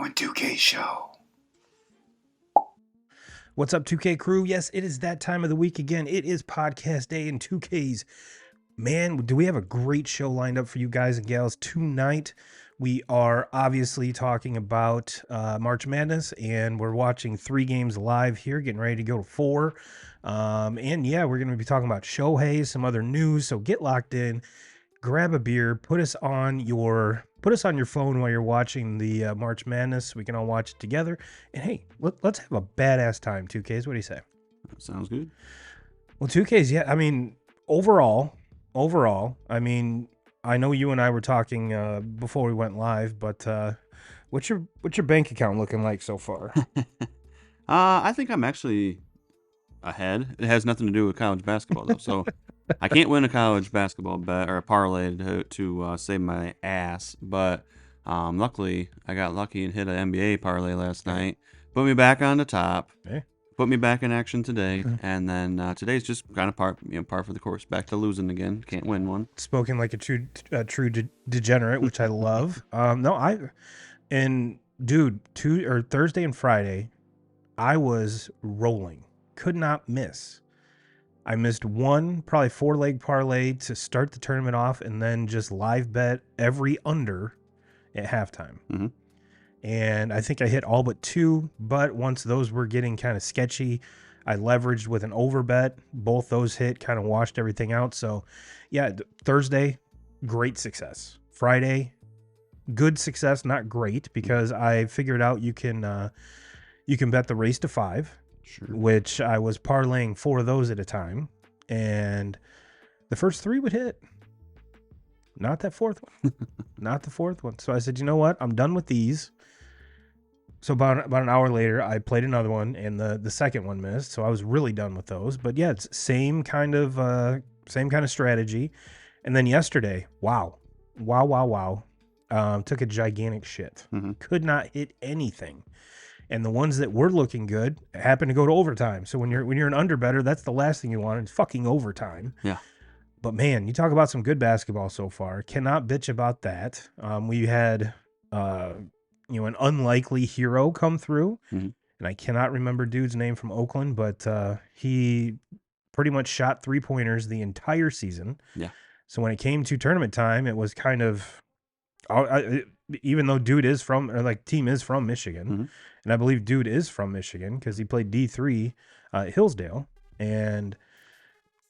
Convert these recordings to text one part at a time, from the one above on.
and 2K show. What's up, 2K crew? Yes, it is that time of the week again. It is podcast day in 2K's. Man, do we have a great show lined up for you guys and gals tonight. We are obviously talking about March Madness, and we're watching 3 games live here, getting ready to go to 4. And yeah, we're going to be talking about Shohei, some other news. So get locked in, grab a beer, put us on your phone while you're watching the March Madness. We can all watch it together. And hey, let's have a badass time, 2Ks. What do you say? Sounds good. Well, 2Ks, yeah. I mean, overall, I mean, I know you and I were talking before we went live, but what's your bank account looking like so far? I think I'm actually ahead. It has nothing to do with college basketball though, so I can't win a college basketball bet or a parlay to save my ass. But luckily, I got lucky and hit an NBA parlay last night. Put me back on the top. Hey. Put me back in action today, and then today's just kind of par for the course. Back to losing again. Can't win one. Spoken like a true degenerate, which I love. Thursday and Friday, I was rolling. Could not miss. I missed one, probably 4-leg parlay to start the tournament off, and then just live bet every under at halftime. Mm-hmm. And I think I hit all but 2, but once those were getting kind of sketchy, I leveraged with an over bet. Both those hit, kind of washed everything out. So yeah, Thursday, great success. Friday, good success, not great, because I figured out you can bet the race to 5. Sure. Which I was parlaying 4 of those at a time, and the first 3 would hit. Not that 4th one. Not the 4th one. So I said, you know what? I'm done with these. So about an hour later, I played another one, and the second one missed. So I was really done with those. But yeah, it's same kind of strategy. And then yesterday, wow. Took a gigantic shit. Mm-hmm. Could not hit anything. And the ones that were looking good happen to go to overtime. So when you're an underbetter, that's the last thing you want. It's fucking overtime. Yeah. But man, you talk about some good basketball so far. Cannot bitch about that. We had an unlikely hero come through, mm-hmm. and I cannot remember dude's name from Oakland, but he pretty much shot 3-pointers the entire season. Yeah. So when it came to tournament time, it was kind of, even though team is from Michigan, mm-hmm. and I believe dude is from Michigan because he played D3 at Hillsdale. And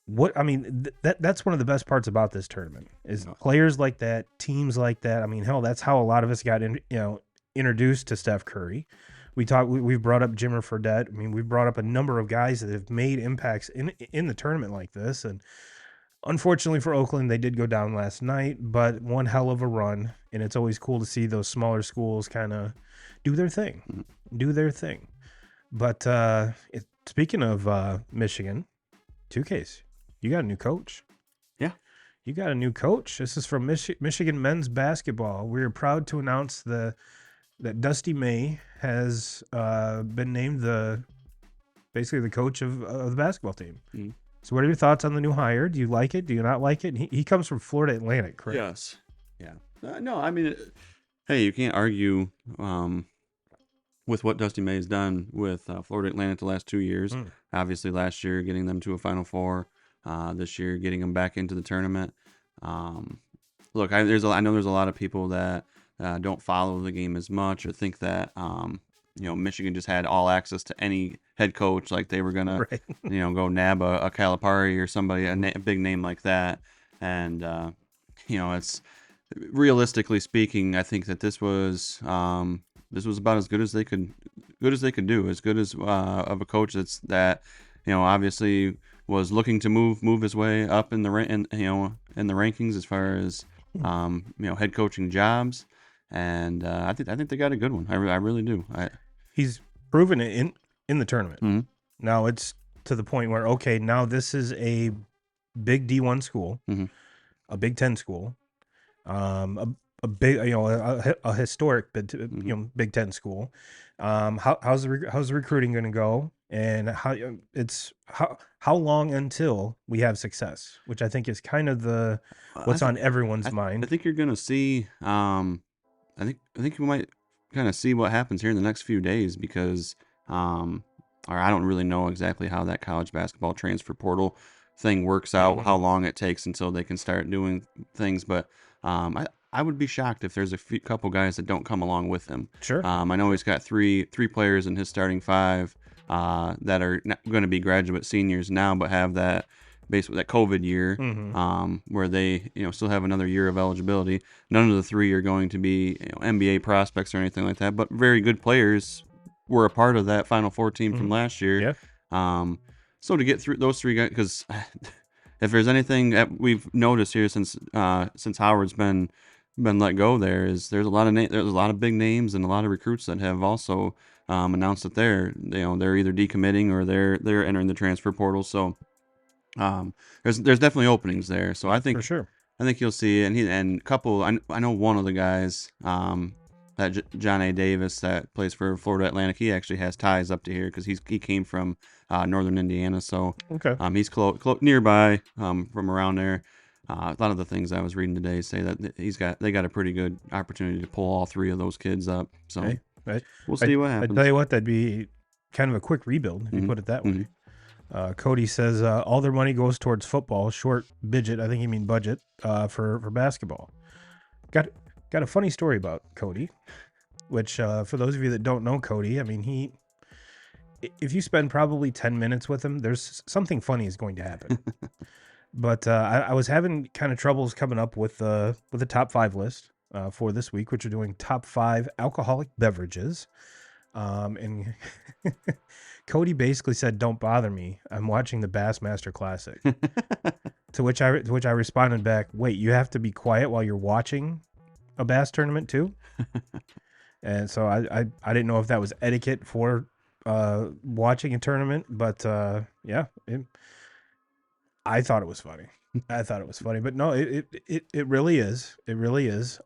that's one of the best parts about this tournament is players like that, teams like that. I mean, hell, that's how a lot of us got introduced to Steph Curry. We've brought up Jimmer Fredette. I mean, we've brought up a number of guys that have made impacts in the tournament like this. And unfortunately for Oakland, they did go down last night, but one hell of a run. And it's always cool to see those smaller schools kind of do their thing. But speaking of Michigan, 2Ks, you got a new coach. Yeah. You got a new coach. This is from Michigan men's basketball. We're proud to announce that Dusty May has been named basically the coach of the basketball team. Mm-hmm. So what are your thoughts on the new hire? Do you like it? Do you not like it? He comes from Florida Atlantic, correct? Yes. Yeah. No, I mean, hey, you can't argue with what Dusty May has done with Florida Atlantic the last 2 years. Obviously, last year getting them to a Final Four. This year getting them back into the tournament. Look, I know there's a lot of people that don't follow the game as much or think that Michigan just had all access to any head coach, like they were gonna Right. go nab a Calipari or somebody, a big name like that. And it's realistically speaking, I think that this was about as good as they could do, as good as of a coach that obviously was looking to move his way up in the rankings as far as head coaching jobs, and I think they got a good one. I really do. He's proven it in the tournament. Mm-hmm. Now it's to the point where now this is a big D1 school, mm-hmm. a Big Ten school, a big a historic Big Ten school. How's the recruiting going to go? And how long until we have success, which I think is kind of what's on everyone's mind. I think you're going to see. I think we might kind of see what happens here in the next few days because, or I don't really know exactly how that college basketball transfer portal thing works out, how long it takes until they can start doing things. But I would be shocked if there's a couple guys that don't come along with him. Sure. I know he's got three players in his starting five that are going to be graduate seniors now, but have that basically that COVID year where they still have another year of eligibility. None of the three are going to be NBA prospects or anything like that, but very good players were a part of that Final Four team from last year. Yeah. So to get through those three guys, because if there's anything that we've noticed here since Howard's been let go, there's a lot of big names and a lot of recruits that have also announced that they're either decommitting or they're entering the transfer portal. So there's definitely openings there. So I think For sure. I think you'll see it. And I know one of the guys that John A. Davis that plays for Florida Atlantic. He actually has ties up to here because he came from northern Indiana. So Okay. he's close nearby from around there. A lot of the things I was reading today say that they got a pretty good opportunity to pull all three of those kids up. So we'll see what happens. I tell you what, that'd be kind of a quick rebuild if you put it that way. Cody says all their money goes towards football. Short budget, I think you mean budget, for basketball. Got a funny story about Cody, which for those of you that don't know Cody, I mean if you spend probably 10 minutes with him, there's something funny is going to happen. But I was having kind of troubles coming up with the top 5 list for this week, which are doing top 5 alcoholic beverages. And Cody basically said, "Don't bother me. I'm watching the Bassmaster Classic." to which I responded back, "Wait, you have to be quiet while you're watching a bass tournament too?" And so I didn't know if that was etiquette for watching a tournament, but yeah, I thought it was funny. But no, it really is. It really is.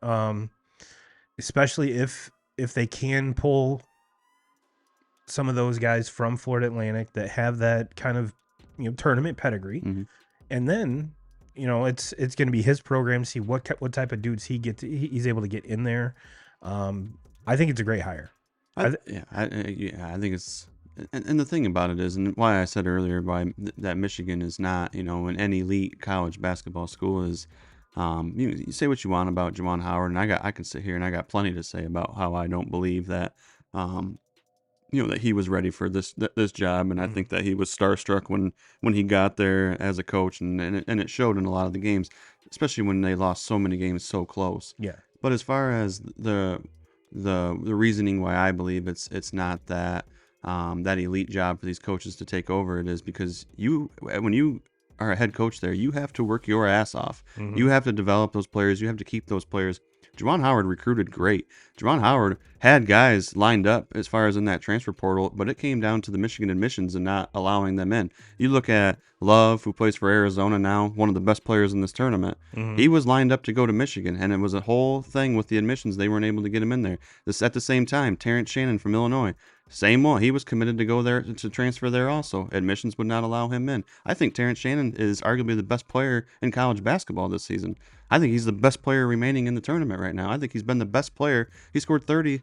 Especially if they can pull some of those guys from Florida Atlantic that have that kind of tournament pedigree, and then it's going to be his program. See what type of dudes he's able to get in there. I think it's a great hire. I think it's. And the thing about it is, and why I said earlier that Michigan is not, an elite college basketball school is, you say what you want about Juwan Howard, and I can sit here and I got plenty to say about how I don't believe that, that he was ready for this job, and I think that he was starstruck when he got there as a coach, and it showed in a lot of the games, especially when they lost so many games so close. Yeah. But as far as the reasoning why I believe it's not that. That elite job for these coaches to take over, it is because when you are a head coach there, you have to work your ass off. You have to develop those players. You have to keep those players. Juwan Howard recruited great. Juwan Howard had guys lined up as far as in that transfer portal, but it came down to the Michigan admissions and not allowing them in. You look at Love, who plays for Arizona now, one of the best players in this tournament. He was lined up to go to Michigan, and it was a whole thing with the admissions. They weren't able to get him in there. At the same time, Terrence Shannon from Illinois, same one. He was committed to go there to transfer there also. Admissions would not allow him in. I think Terrence Shannon is arguably the best player in college basketball this season. I think he's the best player remaining in the tournament right now. I think he's been the best player. He scored 30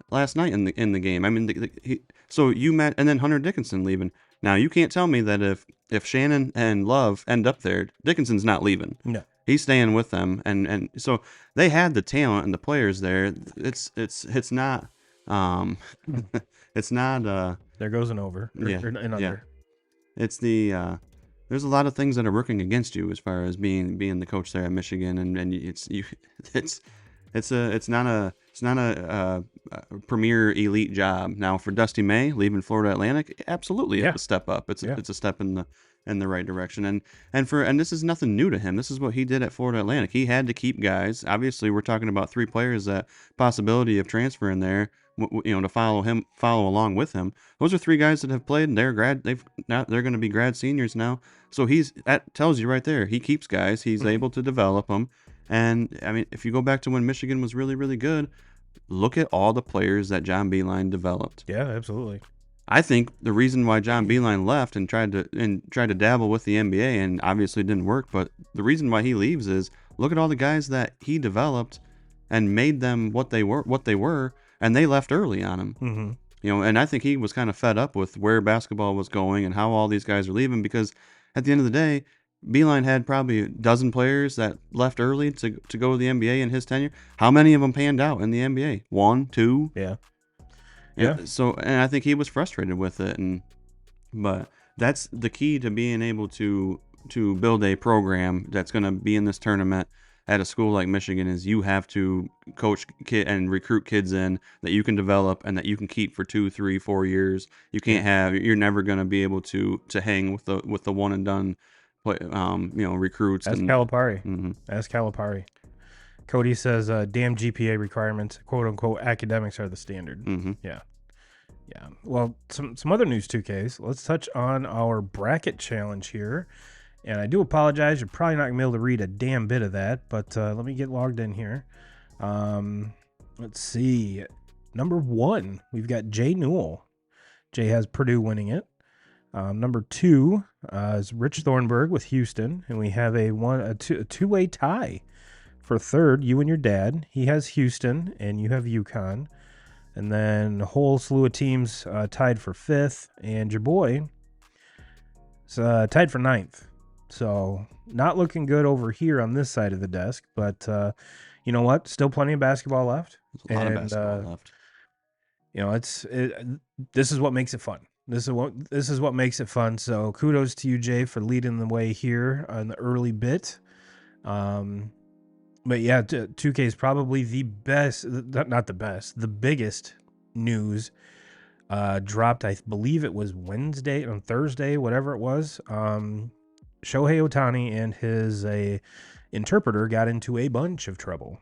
last night in the game. I mean, and then Hunter Dickinson leaving. Now you can't tell me that if Shannon and Love end up there, Dickinson's not leaving. No, he's staying with them, and so they had the talent and the players there. It's not. It's not. There goes an over. Or an under. Yeah. It's the. There's a lot of things that are working against you as far as being the coach there at Michigan, and it's not a premier elite job. Now for Dusty May leaving Florida Atlantic, absolutely it's a step up. It's a step in the right direction, and this is nothing new to him. This is what he did at Florida Atlantic. He had to keep guys. Obviously, we're talking about 3 players that possibility of transferring there. To follow along with him. Those are 3 guys that have played, and they're going to be grad seniors now. So that tells you right there, he keeps guys. He's able to develop them. And I mean, if you go back to when Michigan was really, really good, look at all the players that John Beilein developed. Yeah, absolutely. I think the reason why John Beilein left and tried to dabble with the NBA and obviously didn't work, but the reason why he leaves is look at all the guys that he developed and made them what they were. and they left early on him. Mm-hmm. You know, and I think he was kind of fed up with where basketball was going and how all these guys are leaving, because at the end of the day, Beeline had probably a dozen players that left early to go to the NBA in his tenure. How many of them panned out in the NBA? 1, 2? Yeah. Yeah. So, and I think he was frustrated with it, but that's the key to being able to build a program that's going to be in this tournament at a school like Michigan, is you have to coach kid and recruit kids in that you can develop and that you can keep for 2, 3, 4 years. You can't you're never going to be able to hang with the one and done, recruits. Ask Calipari. Mm-hmm. Ask Calipari. Cody says, damn GPA requirements, quote unquote, academics are the standard. Mm-hmm. Yeah. Yeah. Well, some other news 2Ks. Let's touch on our bracket challenge here. And I do apologize. You're probably not going to be able to read a damn bit of that, but let me get logged in here. Let's see. Number 1, we've got Jay Newell. Jay has Purdue winning it. Number 2 is Rich Thornburg with Houston, and we have a two-way tie for third. You and your dad. He has Houston, and you have UConn. And then a whole slew of teams tied for 5th, and your boy is tied for 9th. So not looking good over here on this side of the desk, but you know what? Still plenty of basketball left. A lot of basketball left. You know, this is what makes it fun. This is what makes it fun. So kudos to you, Jay, for leading the way here on the early bit. But yeah, 2K is probably the best, not the best, the biggest news. Dropped, I believe it was Thursday, whatever it was. Shohei Ohtani and his interpreter got into a bunch of trouble.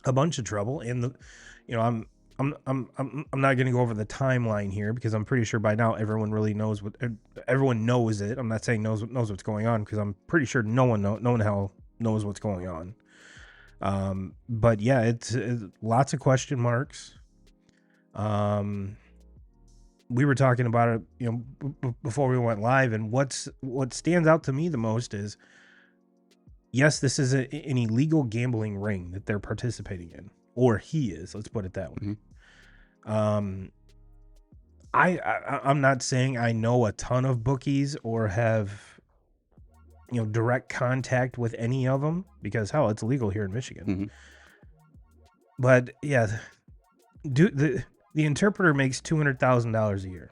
And I'm not going to go over the timeline here because I'm pretty sure by now everyone knows it. I'm not saying knows what's going on, because I'm pretty sure no one knows what's going on. But yeah, it's lots of question marks. We were talking about it, before we went live, and what stands out to me the most is, yes, this is an illegal gambling ring that they're participating in, or he is. Let's put it that way. Mm-hmm. I'm not saying I know a ton of bookies or have direct contact with any of them, because hell, it's illegal here in Michigan. Mm-hmm. But yeah, the interpreter makes $200,000 a year.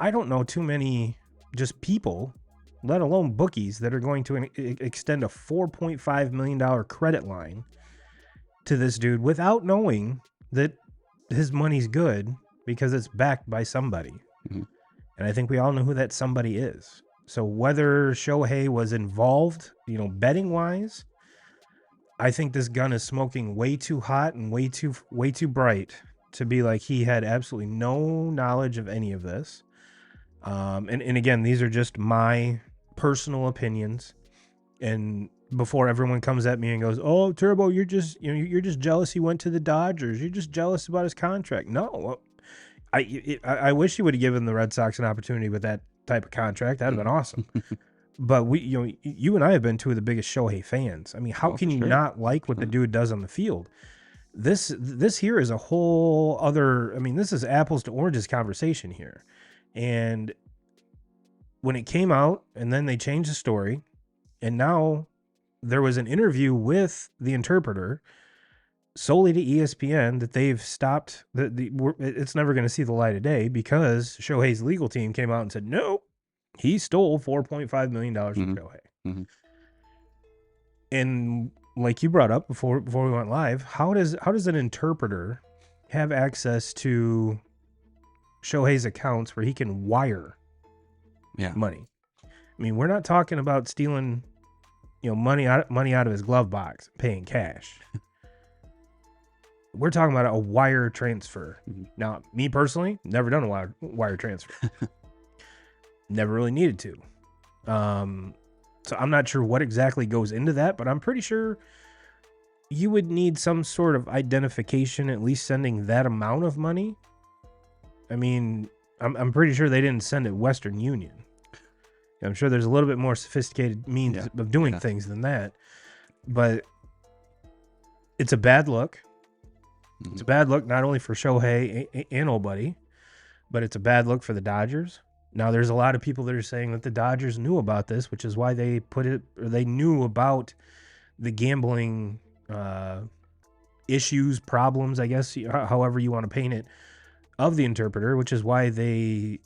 I don't know too many just people, let alone bookies, that are going to extend a $4.5 million credit line to this dude without knowing that his money's good, because it's backed by somebody. Mm-hmm. And I think we all know who that somebody is. So whether Shohei was involved, betting wise, I think this gun is smoking way too hot and way too bright to be like he had absolutely no knowledge of any of this. And again, these are just my personal opinions. And before everyone comes at me and goes, "Oh, Turbo, you're just jealous he went to the Dodgers. You're just jealous about his contract." No, I wish he would have given the Red Sox an opportunity with that type of contract. That'd have been awesome. But you and I have been two of the biggest Shohei fans. I mean, how can you not like what the dude does on the field? This here is a whole other. I mean, this is apples to oranges conversation here. And when it came out, and then they changed the story, and now there was an interview with the interpreter solely to ESPN that they've stopped. It's never going to see the light of day, because Shohei's legal team came out and said, no, he stole $4.5 million from Shohei. Mm-hmm. And like you brought up before we went live, how does an interpreter have access to Shohei's accounts where he can wire money? I mean, we're not talking about stealing, money out of his glove box, paying cash. We're talking about a wire transfer. Mm-hmm. Now, me personally, never done a wire transfer. Never really needed to. So I'm not sure what exactly goes into that, but I'm pretty sure you would need some sort of identification, at least sending that amount of money. I mean, I'm pretty sure they didn't send it Western Union. I'm sure there's a little bit more sophisticated means of doing things than that. But it's a bad look. It's a bad look not only for Shohei and old buddy, but it's a bad look for the Dodgers. Now, there's a lot of people that are saying that the Dodgers knew about this, which is why they put it, or they knew about the gambling issues, problems, I guess, however you want to paint it, of the interpreter, which is why they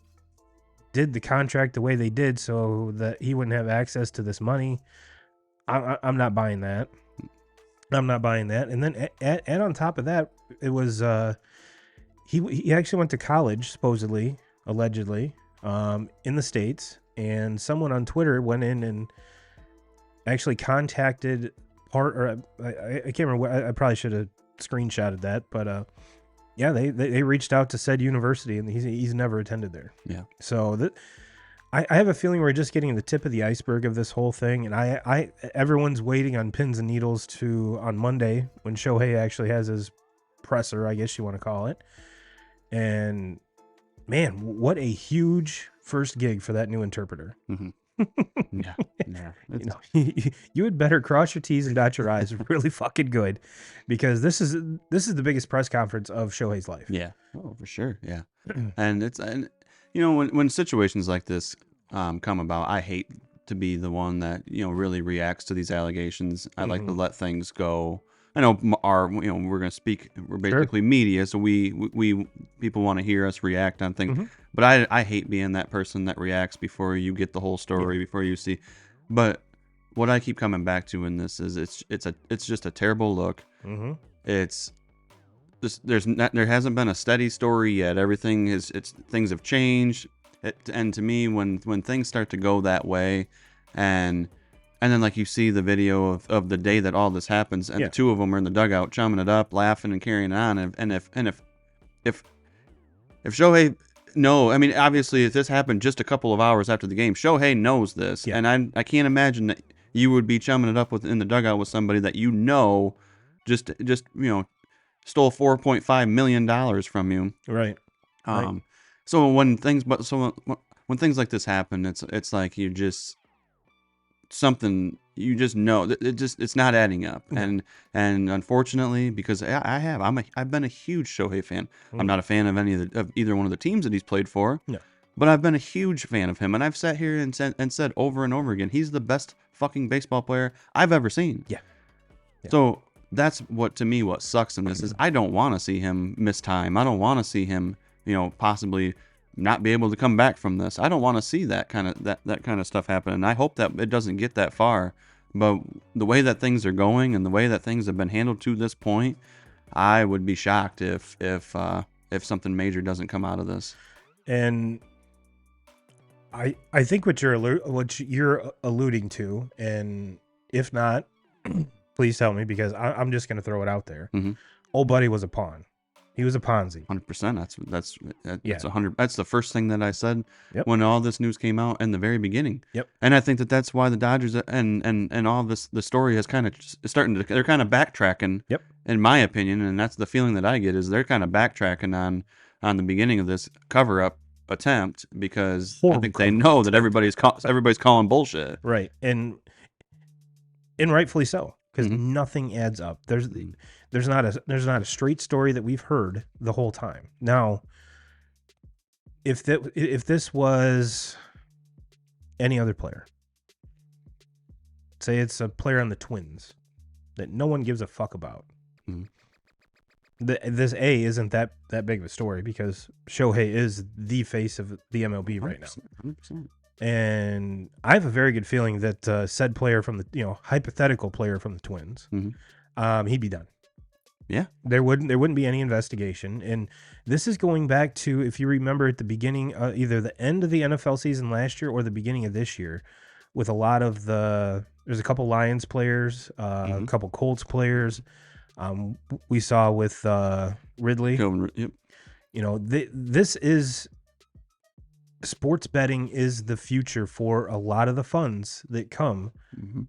did the contract the way they did so that he wouldn't have access to this money. I'm not buying that. I'm not buying that. And then and on top of that, it was he actually went to college, supposedly, allegedly, in the States, and someone on Twitter went in and actually contacted I can't remember. I probably should have screenshotted that, but yeah, they reached out to said university, and he's never attended there. Yeah. So I have a feeling we're just getting the tip of the iceberg of this whole thing, and everyone's waiting on pins and needles on Monday when Shohei actually has his presser, I guess you want to call it. And man, what a huge first gig for that new interpreter. Mm-hmm. Yeah. You had better cross your T's and dot your I's really fucking good, because this is the biggest press conference of Shohei's life. Yeah. Oh, for sure. Yeah. and when situations like this come about, I hate to be the one that really reacts to these allegations. I like to let things go. I know we're going to speak. We're basically media, so we people want to hear us react on things. But I hate being that person that reacts before you get the whole story, before you see. But what I keep coming back to in this is it's just a terrible look. It's this, there hasn't been a steady story yet. Things have changed. And to me, when things start to go that way, and then like you see the video of the day that all this happens, and the two of them are in the dugout chumming it up, laughing and carrying on, and if Shohei, no, I mean, obviously if this happened just a couple of hours after the game, Shohei knows this, and I can't imagine that you would be chumming it up in the dugout with somebody that just stole $4.5 million from you, right? So when things like this happen, it's like you know it's not adding up, and unfortunately, because I've been a huge Shohei fan. I'm not a fan of either one of the teams that he's played for, but I've been a huge fan of him, and I've sat here and said over and over again, he's the best fucking baseball player I've ever seen. Yeah. So that's what sucks in this is I don't want to see him miss time. I don't want to see him possibly not be able to come back from this. I don't want to see that kind of stuff happen, and I hope that it doesn't get that far. But the way that things are going and the way that things have been handled to this point, I would be shocked if something major doesn't come out of this. And I think what you're alluding to, and if not, please tell me, because I'm just going to throw it out there. Old buddy was a pawn. He was a Ponzi. 100%. That's 100. That's the first thing that I said when all this news came out in the very beginning. And I think that's why the Dodgers and all this, the story has kind of they're kind of backtracking. In my opinion, and that's the feeling that I get, is they're kind of backtracking on the beginning of this cover-up attempt, because I think they know that everybody's calling bullshit. Right. And rightfully so, because nothing adds up. There's not a straight story that we've heard the whole time. Now, if this was any other player, say it's a player on the Twins that no one gives a fuck about, this isn't that big of a story, because Shohei is the face of the MLB right now. 100%. And I have a very good feeling that said player from the hypothetical player from the Twins, he'd be done. Yeah, there wouldn't be any investigation, and this is going back to, if you remember, at the beginning, either the end of the NFL season last year or the beginning of this year, with a lot of there's a couple Lions players, a couple Colts players, we saw with Ridley. This is sports betting is the future for a lot of the funds that come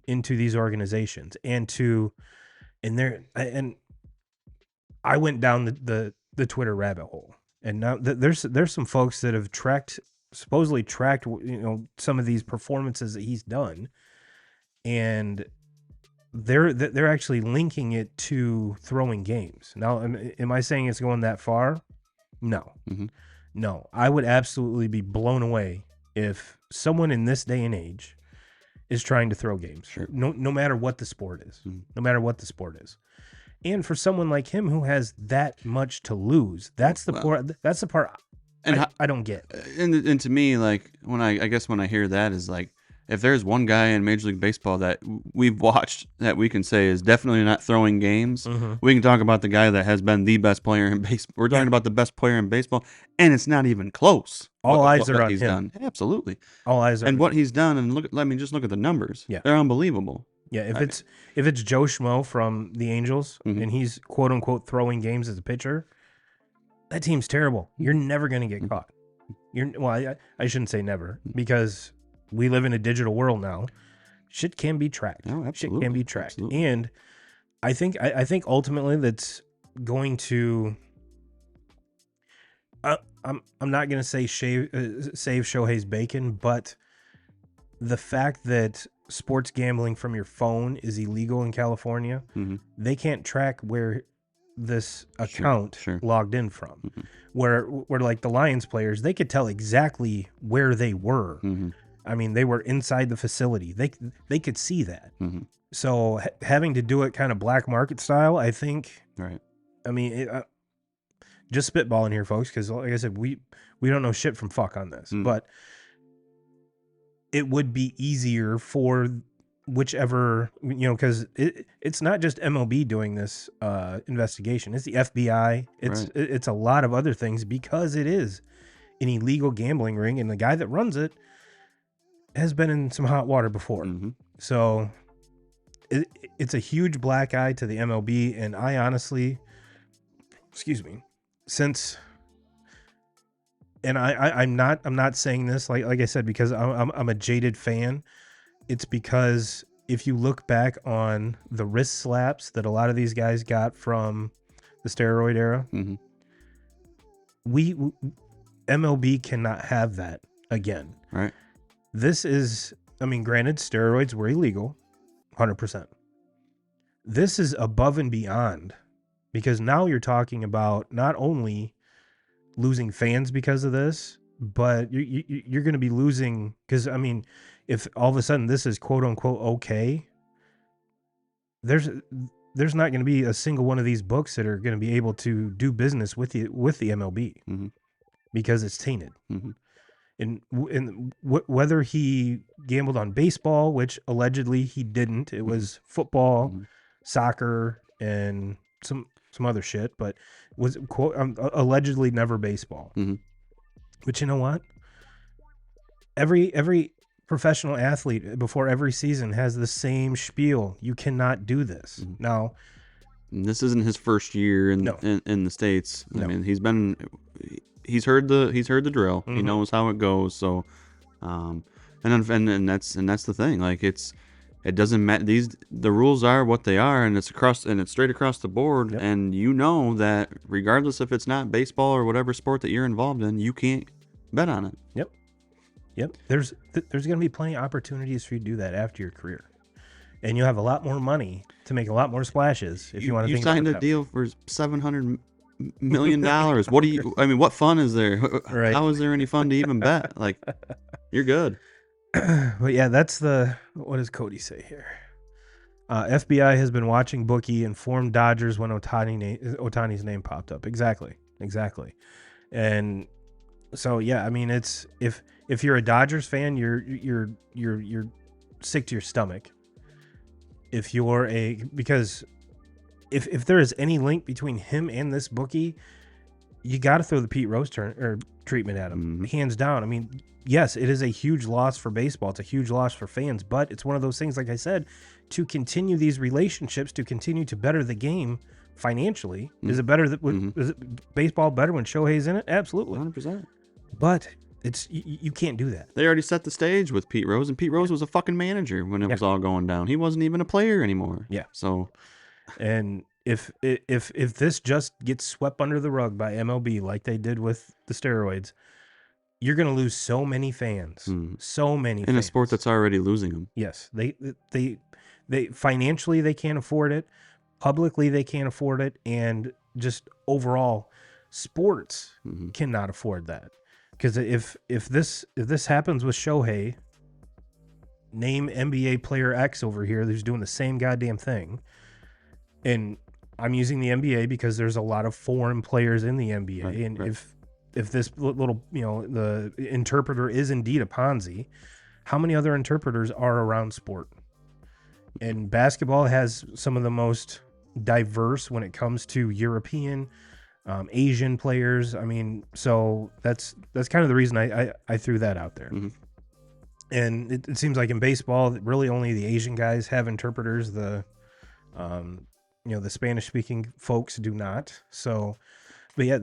into these organizations, and I went down the Twitter rabbit hole, and now there's some folks that have supposedly tracked some of these performances that he's done, and they're actually linking it to throwing games. Now, am I saying it's going that far? No. Mm-hmm. No. I would absolutely be blown away if someone in this day and age is trying to throw games. Sure. No matter what the sport is. Mm-hmm. No matter what the sport is. And for someone like him who has that much to lose, that's the part and I don't get. And to me, like, when I guess when I hear that is like, if there's one guy in Major League Baseball that we've watched that we can say is definitely not throwing games, we can talk about the guy that has been the best player in baseball. We're talking about the best player in baseball, and it's not even close. All eyes are on he's him. Done. Absolutely. All eyes are and what he's done, and just look at the numbers. Yeah. They're unbelievable. Yeah, if it's Joe Schmo from the Angels and he's quote unquote throwing games as a pitcher, that team's terrible. You're never going to get caught. I shouldn't say never, because we live in a digital world now. Shit can be tracked. Oh, absolutely. Shit can be tracked. Absolutely. And I think ultimately that's going to I'm not going to say save Shohei's bacon, but the fact that sports gambling from your phone is illegal in California, they can't track where this account logged in from. Where like the Lions players, they could tell exactly where they were. I mean, they were inside the facility. They could see that. So having to do it kind of black market style, I think. Right. I mean, just spitballing here, folks, because like I said, we don't know shit from fuck on this, but it would be easier for whichever, because it's not just MLB doing this investigation. It's the FBI. It's a lot of other things, because it is an illegal gambling ring, and the guy that runs it has been in some hot water before. So it's a huge black eye to the MLB, and I honestly, I'm not saying this like I said because I'm a jaded fan. It's because if you look back on the wrist slaps that a lot of these guys got from the steroid era, MLB cannot have that again. Right. This is, I mean, granted, steroids were illegal, 100%. This is above and beyond, because now you're talking about not only losing fans because of this, but you're going to be losing, because, I mean, if all of a sudden this is quote unquote okay, there's not going to be a single one of these books that are going to be able to do business with the MLB because it's tainted. And whether he gambled on baseball, which allegedly he didn't, it was football, soccer, and some other shit, but was quote allegedly never baseball. But you know what? Every professional athlete before every season has the same spiel. You cannot do this. Now, this isn't his first year in the States. I mean, he's heard the drill. He knows how it goes. So, and that's the thing. Like, it doesn't matter. The rules are what they are, and it's straight across the board. Yep. And you know that regardless if it's not baseball or whatever sport that you're involved in, you can't bet on it. Yep. There's going to be plenty of opportunities for you to do that after your career, and you'll have a lot more money to make a lot more splashes if you want to. You signed a deal for $700 million. What do you? I mean, what fun is there? Right. How is there any fun to even bet? Like, you're good. But yeah, what does Cody say here? FBI has been watching bookie, informed Dodgers when Ohtani's name popped up. Exactly. And so yeah, I mean, it's if you're a Dodgers fan, you're sick to your stomach. Because if there is any link between him and this bookie, you got to throw the Pete Rose treatment at him, hands down. I mean, yes, it is a huge loss for baseball. It's a huge loss for fans, but it's one of those things, like I said, to continue these relationships, to continue to better the game financially. Is it better is it baseball better when Shohei's in it? Absolutely. 100%. But you can't do that. They already set the stage with Pete Rose, and Pete Rose was a fucking manager when it was all going down. He wasn't even a player anymore. Yeah. So, and if this just gets swept under the rug by MLB like they did with the steroids, you're going to lose so many fans. So many fans. In a sport that's already losing them. Yes. They They financially they can't afford it, publicly they can't afford it, and just overall, sports cannot afford that. Because if this happens with Shohei, name NBA player X over here who's doing the same goddamn thing, and I'm using the NBA because there's a lot of foreign players in the NBA, Right, and right. if this little the interpreter is indeed a Ponzi, how many other interpreters are around sport? And basketball has some of the most diverse when it comes to European, Asian players. I mean, so that's kind of the reason I threw that out there. Mm-hmm. And it seems like in baseball, really only the Asian guys have interpreters. The the Spanish speaking folks do not. So, but yeah,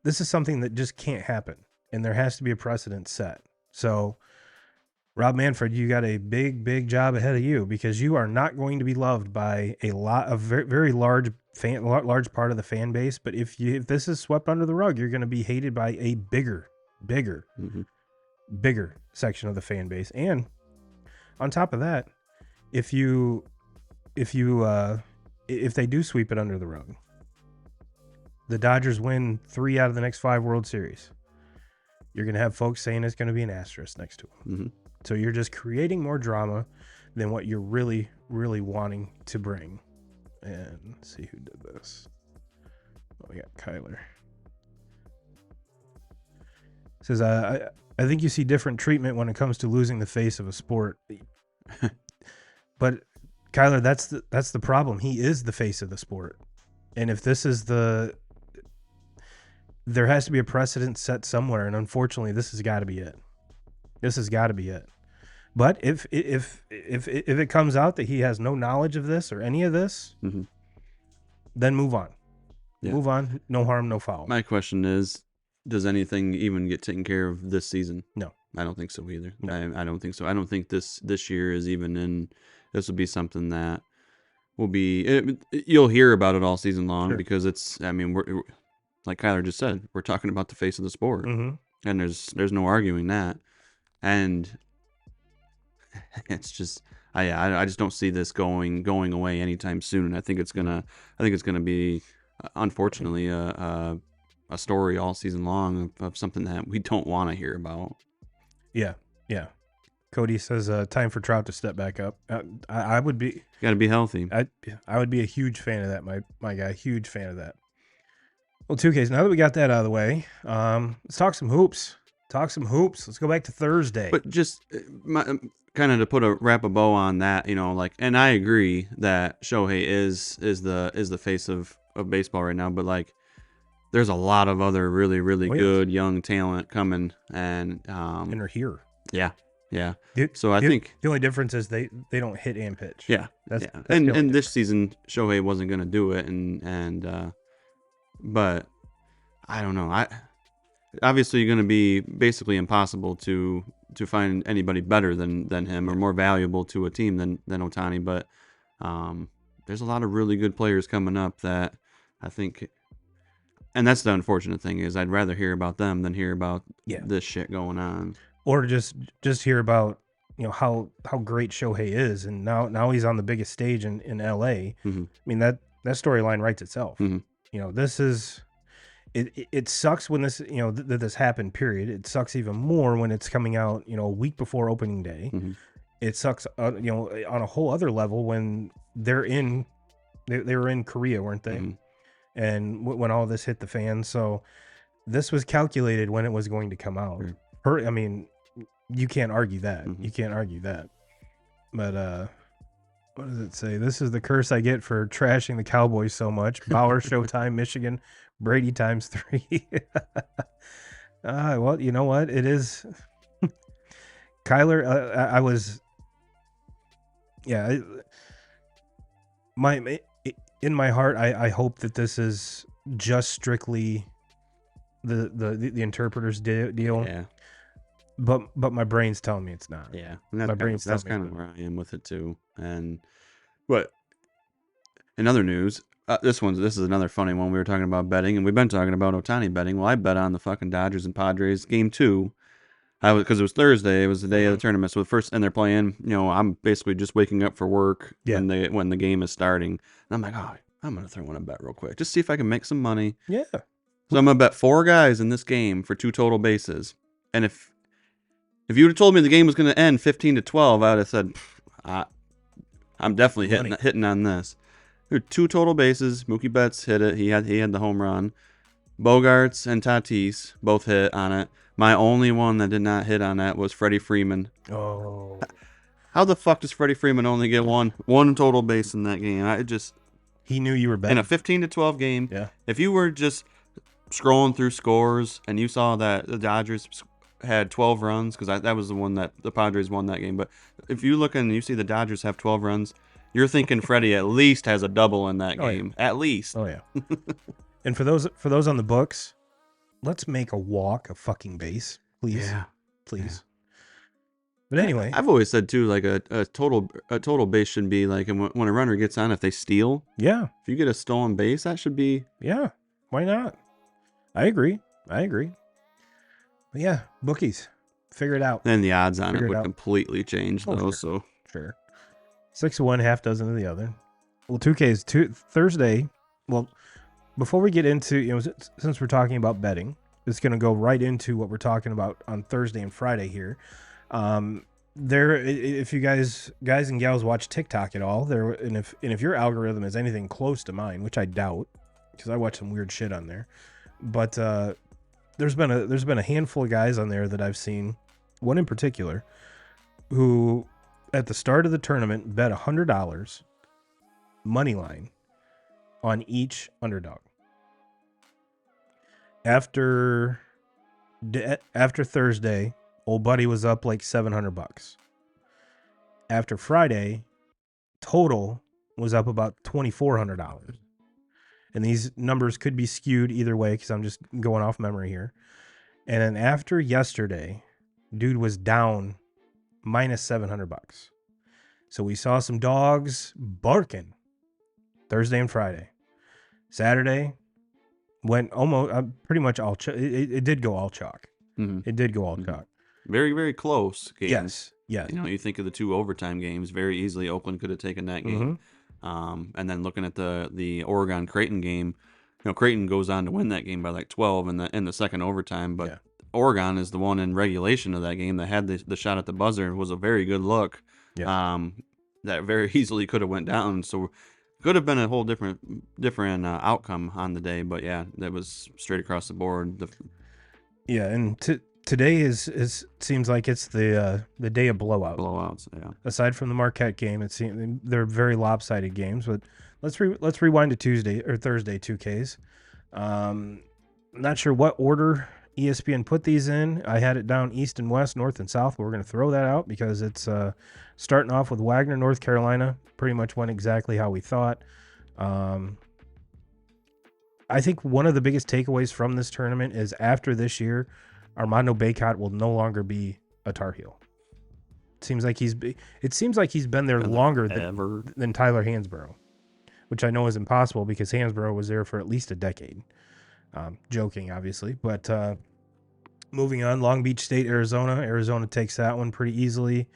this is something that just can't happen, and there has to be a precedent set. So, Rob Manfred, you got a big job ahead of you, because you are not going to be loved by a lot of very large part of the fan base. But if this is swept under the rug, you're going to be hated by a bigger Mm-hmm. bigger section of the fan base. And on top of that, if they do sweep it under the rug, the Dodgers win 3 out of the next 5 World Series, you're going to have folks saying it's going to be an asterisk next to them. Mm-hmm. So you're just creating more drama than what you're really wanting to bring. And let's see who did this. Oh, we got Kyler. It says, I think you see different treatment when it comes to losing the face of a sport. But Kyler, that's the problem. He is the face of the sport. And if this is there has to be a precedent set somewhere, and unfortunately this has got to be it. This has got to be it. But if it comes out that he has no knowledge of this or any of this, then move on. Yeah. Move on. No harm, no foul. My question is, does anything even get taken care of this season? No. I don't think so either. No. I don't think so. I don't think this year is even in. This will be something that will be. You'll hear about it all season long, because it's. I mean, we're like Kyler just said, we're talking about the face of the sport, and there's no arguing that, and it's just. I just don't see this going away anytime soon. And I think it's gonna be, unfortunately, a story all season long of something that we don't want to hear about. Yeah. Cody says, time for Trout to step back up. I would be. Got to be healthy. I would be a huge fan of that, my guy. Huge fan of that. Well, 2Ks, now that we got that out of the way, let's talk some hoops. Let's go back to Thursday. But just kind of to wrap a bow on that, and I agree that Shohei is the face of baseball right now, but there's a lot of other really good young talent coming, and they're here. Yeah. So I think the only difference is they don't hit and pitch. Yeah. That's and this season Shohei wasn't going to do it, and but I don't know. Obviously you're going to be basically impossible to find anybody better than him, or more valuable to a team than Ohtani, but there's a lot of really good players coming up that I think. And that's the unfortunate thing, is I'd rather hear about them than hear about this shit going on. Or just hear about how great Shohei is, and now he's on the biggest stage in LA. I mean, that storyline writes itself. This is it sucks when this that this happened, period. It sucks even more when it's coming out a week before opening day. It sucks on a whole other level when they were in Korea, weren't they? And when all this hit the fan. So this was calculated when it was going to come out. I mean, you can't argue that. You can't argue that. But what does it say? This is the curse I get for trashing the Cowboys so much. Bauer, Showtime, Michigan, Brady times 3. Well, you know what? It is. Kyler, I was. Yeah. In my heart, I hope that this is just strictly the interpreter's deal. Yeah. But my brain's telling me it's not. Yeah. That's kind of where I am with it too. But in other news, this is another funny one. We were talking about betting, and we've been talking about Ohtani betting. Well, I bet on the fucking Dodgers and Padres game 2. because it was Thursday. It was the day of the tournament. So the first, and they're playing. I'm basically just waking up for work when the game is starting. And I'm like, oh, I'm gonna throw in a bet real quick, just see if I can make some money. Yeah. So I'm gonna bet 4 guys in this game for 2 total bases. And if you would have told me the game was gonna end 15-12, I would have said, I'm definitely hitting on this. There were 2 total bases. Mookie Betts hit it. He had the home run. Bogarts and Tatis both hit on it. My only one that did not hit on that was Freddie Freeman. Oh. How the fuck does Freddie Freeman only get one total base in that game? He knew you were betting. In a 15-12 game. Yeah. If you were just scrolling through scores and you saw that the Dodgers had 12 runs, because that was the one that the Padres won that game. But if you look and you see the Dodgers have 12 runs, you're thinking Freddie at least has a double in that game. Yeah. At least. Oh, yeah. And for those on the books, let's make a walk a fucking base, please. Yeah. Please. Yeah. But anyway, I've always said too, like a total base should be like, and when a runner gets on, if they steal, yeah, if you get a stolen base, that should be, yeah. Why not? I agree. But yeah, bookies, figure it out. Then the odds on it would completely change though. Sure. 6 of one, half dozen of the other. Well, 2K is Thursday. Well, before we get into, since we're talking about betting, it's going to go right into what we're talking about on Thursday and Friday here. If you guys and gals watch TikTok at all, and if your algorithm is anything close to mine, which I doubt, because I watch some weird shit on there, but there's been a handful of guys on there that I've seen, one in particular, who at the start of the tournament bet $100 money line on each underdog. After Thursday, old buddy was up like $700. After Friday, total was up about $2,400. And these numbers could be skewed either way because I'm just going off memory here. And then after yesterday, dude was down minus $700. So we saw some dogs barking Thursday and Friday. Saturday went almost pretty much all it did go all chalk. Mm-hmm. It did go all chalk. Very, very close games. Yes. You think of the 2 overtime games, very easily Oakland could have taken that game. Mm-hmm. And then looking at the Oregon Creighton game, Creighton goes on to win that game by like 12 in the second overtime, but Oregon is the one in regulation of that game that had the shot at the buzzer. It was a very good look. Yeah. That very easily could have went down. So could have been a whole different outcome on the day, but yeah, that was straight across the board. And today seems like it's the day of blowouts. Yeah. Aside from the Marquette game, it seems they're very lopsided games. But let's rewind to Tuesday or Thursday 2Ks. Not sure what order ESPN put these in. I had it down east and west, north and south. But we're going to throw that out because it's starting off with Wagner, North Carolina. Pretty much went exactly how we thought. I think one of the biggest takeaways from this tournament is after this year, Armando Bacot will no longer be a Tar Heel. It seems like he's been there longer than Tyler Hansbrough, which I know is impossible because Hansbrough was there for at least a decade. Joking, obviously, but moving on, Long Beach State, Arizona. Arizona takes that one pretty easily.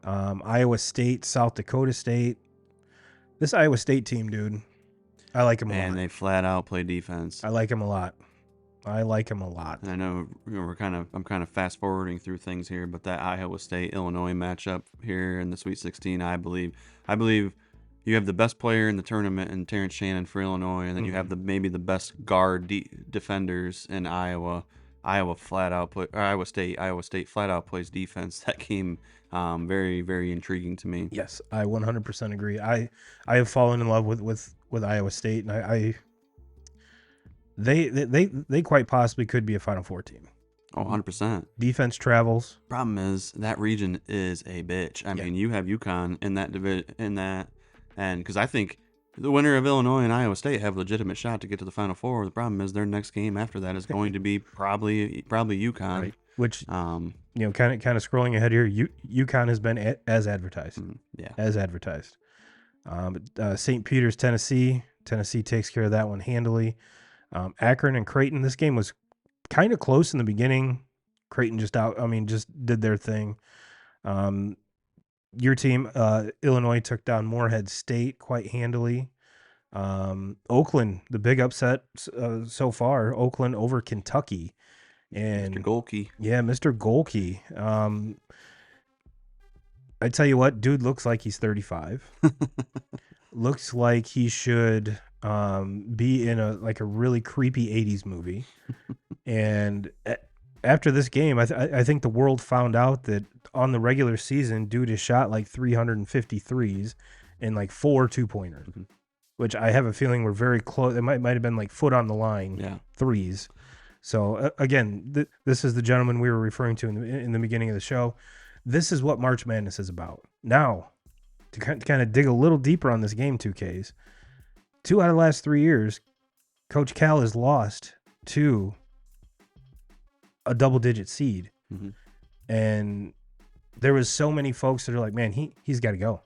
Iowa State, South Dakota State. This Iowa State team, dude, I like them a lot. And they flat out play defense. I like them a lot. And I know I'm kind of fast forwarding through things here, but that Iowa State Illinois matchup here in the Sweet 16, I believe you have the best player in the tournament in Terrence Shannon for Illinois, and then you have maybe the best guard defenders in Iowa. Iowa State flat out plays defense. That game very, very intriguing to me. Yes, I 100% agree. I have fallen in love with Iowa State, and they quite possibly could be a Final Four team. Oh, 100%. Defense travels. Problem is that region is a bitch. I mean, you have UConn in that division, and because I think the winner of Illinois and Iowa State have a legitimate shot to get to the Final Four. The problem is their next game after that is going to be probably UConn. Right. Which kind of scrolling ahead here, UConn has been as advertised. As advertised. St. Peter's, Tennessee. Tennessee takes care of that one handily. Akron and Creighton. This game was kind of close in the beginning. Creighton just did their thing. Your team, Illinois, took down Morehead State quite handily. Oakland, the big upset so far, Oakland over Kentucky. And Mr. Golke. Yeah, Mr. Golke. I tell you what, dude looks like he's 35. Looks like he should be in a really creepy 80s movie. And after this game, I think the world found out that on the regular season, dude has shot like 353s and like 4 2-pointers, which I have a feeling were very close. It might have been like foot on the line threes. So again, this is the gentleman we were referring to in the beginning of the show. This is what March Madness is about. Now, to kind of dig a little deeper on this game, 2Ks, 2 out of the last 3 years, Coach Cal has lost to a double-digit seed. And there was so many folks that are like, man, he's got to go.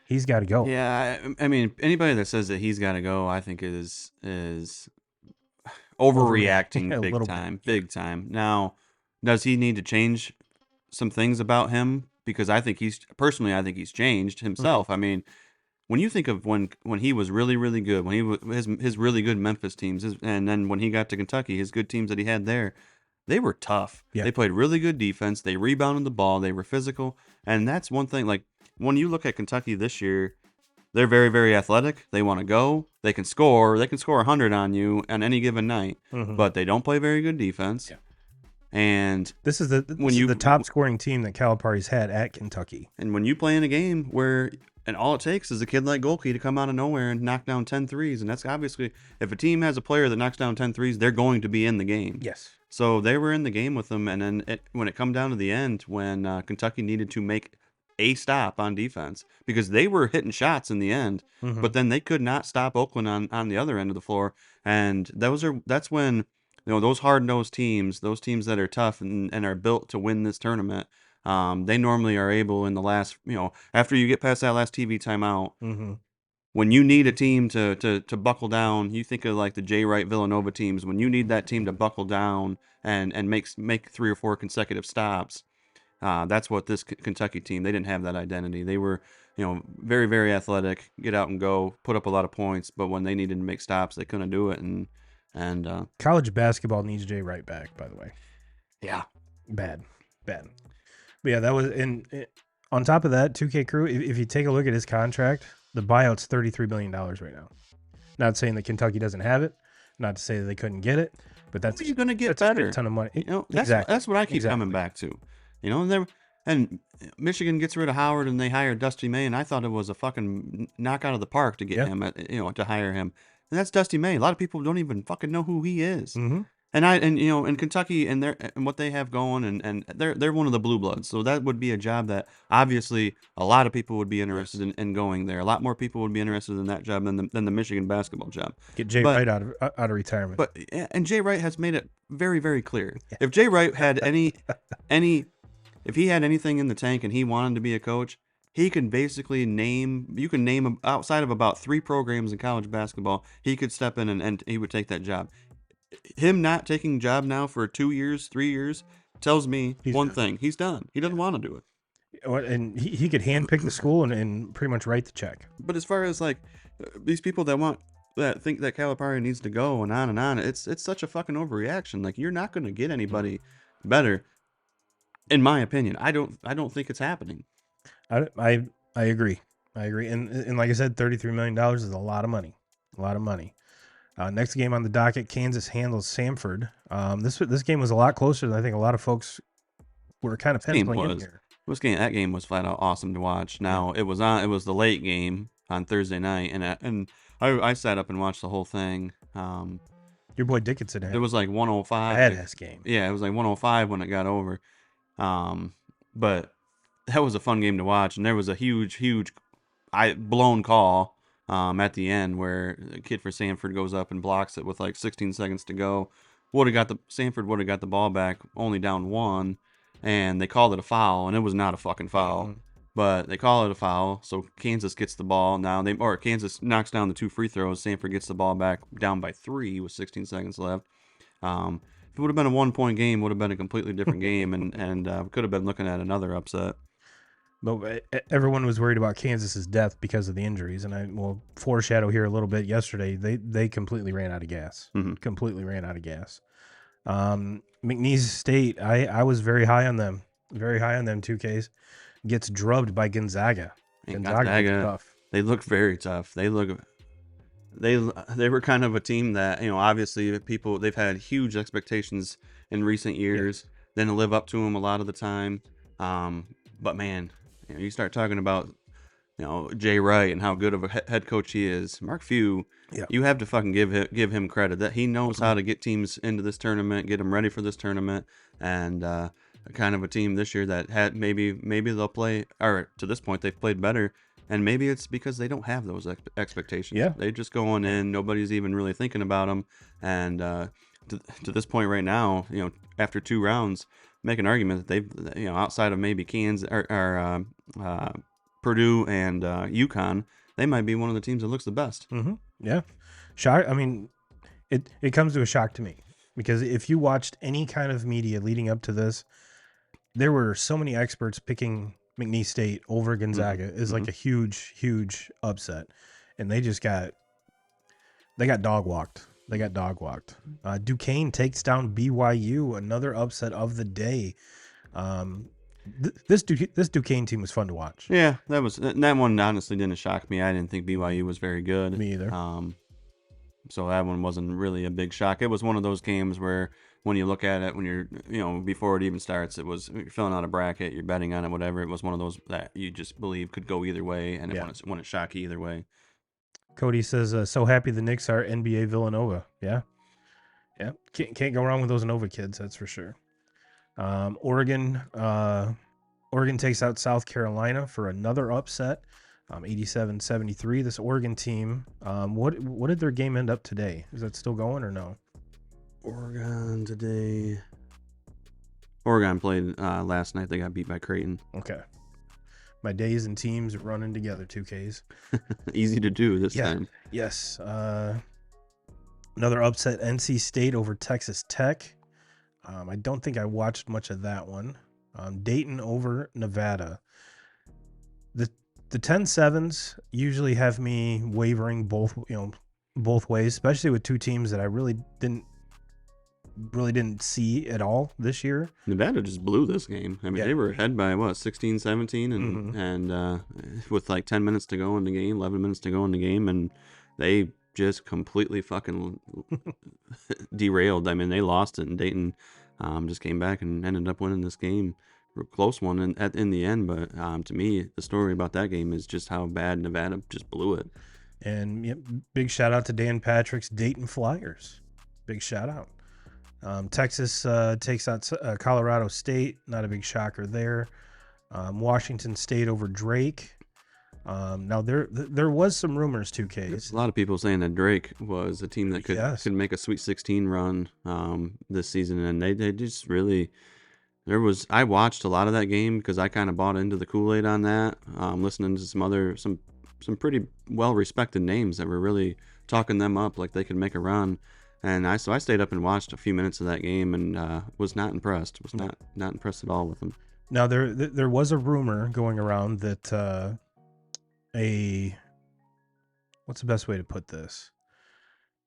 He's got to go. Yeah, I mean, anybody that says that he's got to go, I think is overreacting big time. Now, does he need to change some things about him? Because I think he's changed himself. I mean, when you think of when he was really, really good, when he was his really good Memphis teams, and then when he got to Kentucky, his good teams that he had there, they were tough. Yeah. They played really good defense. They rebounded the ball. They were physical. And that's one thing. Like, when you look at Kentucky this year, they're very, very athletic. They want to go. They can score. They can score 100 on you on any given night. But they don't play very good defense. Yeah. And this is the top scoring team that Calipari's had at Kentucky. And when you play in a game where and all it takes is a kid like Golke to come out of nowhere and knock down 10 threes. And that's obviously, if a team has a player that knocks down 10 threes, they're going to be in the game. Yes. So they were in the game with them. And then when it come down to the end, when Kentucky needed to make a stop on defense, because they were hitting shots in the end, but then they could not stop Oakland on the other end of the floor. And that's when, those hard-nosed teams, those teams that are tough and are built to win this tournament, they normally are able in the last, after you get past that last TV timeout, when you need a team to buckle down, you think of like the Jay Wright Villanova teams, when you need that team to buckle down and make 3 or 4 consecutive stops, that's what this Kentucky team, they didn't have that identity. They were, very, very athletic, get out and go, put up a lot of points, but when they needed to make stops, they couldn't do it. And college basketball needs Jay Wright back, by the way. Yeah. Bad. But yeah, that was on top of that, 2K Crew, if you take a look at his contract, the buyout's $33 million right now. Not saying that Kentucky doesn't have it, not to say that they couldn't get it, but that's you're going to get better. A ton of money. That's what I keep coming back to. And Michigan gets rid of Howard and they hire Dusty May, and I thought it was a fucking knock out of the park to get him to hire him. And that's Dusty May. A lot of people don't even fucking know who he is. And Kentucky and what they have going, and they're one of the blue bloods. So that would be a job that obviously a lot of people would be interested in going there. A lot more people would be interested in that job than the Michigan basketball job. Get Jay Wright out of retirement. And Jay Wright has made it very, very clear. If Jay Wright had if he had anything in the tank and he wanted to be a coach, he can basically name outside of about 3 programs in college basketball, he could step in and he would take that job. Him not taking a job now for 2 years, 3 years, tells me one thing. He's done. He doesn't want to do it. And he could handpick the school and pretty much write the check. But as far as like these people that think that Calipari needs to go and on, it's such a fucking overreaction. Like, you're not going to get anybody better, in my opinion. I don't think it's happening. I agree. And like I said, $33 million is a lot of money. Next game on the docket, Kansas handles Samford. This game was a lot closer than I think a lot of folks were kind of penciling in here. That game was flat out awesome to watch. Now it was the late game on Thursday night, and I sat up and watched the whole thing. Your boy Dickinson had. It was like 105. Badass game. Yeah, it was like 105 when it got over. But that was a fun game to watch, and there was a huge blown call at the end where a kid for Samford goes up and blocks it with like 16 seconds to go. Samford would have got the ball back, only down 1, and they called it a foul, and it was not a fucking foul. But they call it a foul, so Kansas gets the ball now. Kansas knocks down the 2 free throws. Samford gets the ball back down by 3 with 16 seconds left. it would have been a 1-point game, would have been a completely different game, and we could have been looking at another upset. But everyone was worried about Kansas's depth because of the injuries, and I will foreshadow here a little bit. Yesterday, they completely ran out of gas. Mm-hmm. Completely ran out of gas. McNeese State, I was very high on them. Very high on them. 2Ks gets drubbed by Gonzaga. And Gonzaga tough. They look very tough. They were kind of a team that, obviously they've had huge expectations in recent years, then live up to them a lot of the time. But man, you start talking about, Jay Wright and how good of a head coach he is. Mark Few, you have to fucking give him credit that he knows how to get teams into this tournament, get them ready for this tournament, and kind of a team this year that had maybe they'll play, or to this point they've played better. And maybe it's because they don't have those expectations. Yeah. They just going in. Nobody's even really thinking about them. And to this point right now, after 2 rounds, make an argument that they've, outside of maybe Kansas or Purdue and UConn, they might be one of the teams that looks the best. Mm-hmm. Yeah. Shock. I mean, it comes to a shock to me because if you watched any kind of media leading up to this, there were so many experts picking McNeese State over Gonzaga is like a huge upset, and they got dog walked. Duquesne takes down BYU, another upset of the day. This Duquesne team was fun to watch. Yeah, that one honestly didn't shock me. I didn't think BYU was very good. Me either. So that one wasn't really a big shock. It was one of those games where when you look at it, when you're, before it even starts, you're filling out a bracket, you're betting on it, whatever. It was one of those that you just believe could go either way, and it wouldn't shock you either way. Cody says, so happy the Knicks are NBA Villanova. Yeah. Can't go wrong with those Nova kids, that's for sure. Oregon takes out South Carolina for another upset. 87-73. This Oregon team, what did their game end up today? Is that still going or no? Oregon today. Oregon played last night. They got beat by Creighton. Okay. My days and teams running together, 2Ks. Easy to do this time. Yes. Another upset, NC State over Texas Tech. I don't think I watched much of that one. Dayton over Nevada. The 10-7s usually have me wavering both ways, especially with 2 teams that I really didn't see at all this year. Nevada just blew this game. I mean, they were ahead by 16-17 and with like 10 minutes to go in the game, 11 minutes to go in the game, and they just completely fucking derailed. I mean, they lost it, and Dayton just came back and ended up winning this game. A close one in the end, but to me, the story about that game is just how bad Nevada just blew it. And big shout out to Dan Patrick's Dayton Flyers. Big shout out. Texas takes out Colorado State. Not a big shocker there. Washington State over Drake. Now there was some rumors, 2Ks. There's a lot of people saying that Drake was a team that could make a Sweet 16 run this season, and they just really. I watched a lot of that game because I kind of bought into the Kool-Aid on that, listening to some pretty well-respected names that were really talking them up like they could make a run. And I stayed up and watched a few minutes of that game and was not impressed. Was not impressed at all with them. Now there was a rumor going around that what's the best way to put this?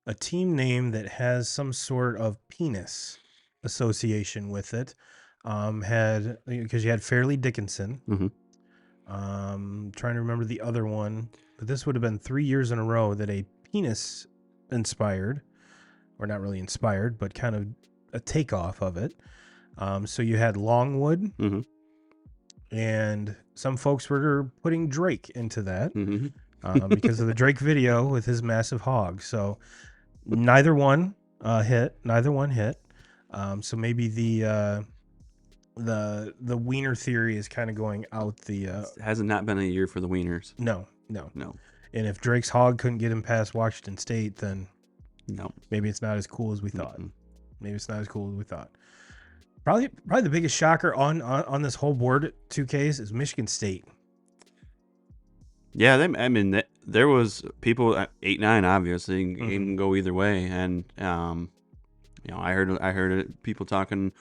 A team name that has some sort of penis association with it. Because you had Fairleigh Dickinson. Trying to remember the other one, but this would have been 3 years in a row that a penis inspired, or not really inspired, but kind of a takeoff of it. So you had Longwood, and some folks were putting Drake into that because of the Drake video with his massive hog. So neither one hit. So maybe the wiener theory is kind of going out the hasn't not been a year for the wieners. No. And if Drake's hog couldn't get him past Washington State, then maybe it's not as cool as we thought. Probably the biggest shocker on this whole board, 2Ks, is Michigan State. Yeah, there was people 8-9 obviously, game can go either way, and I heard it, people talking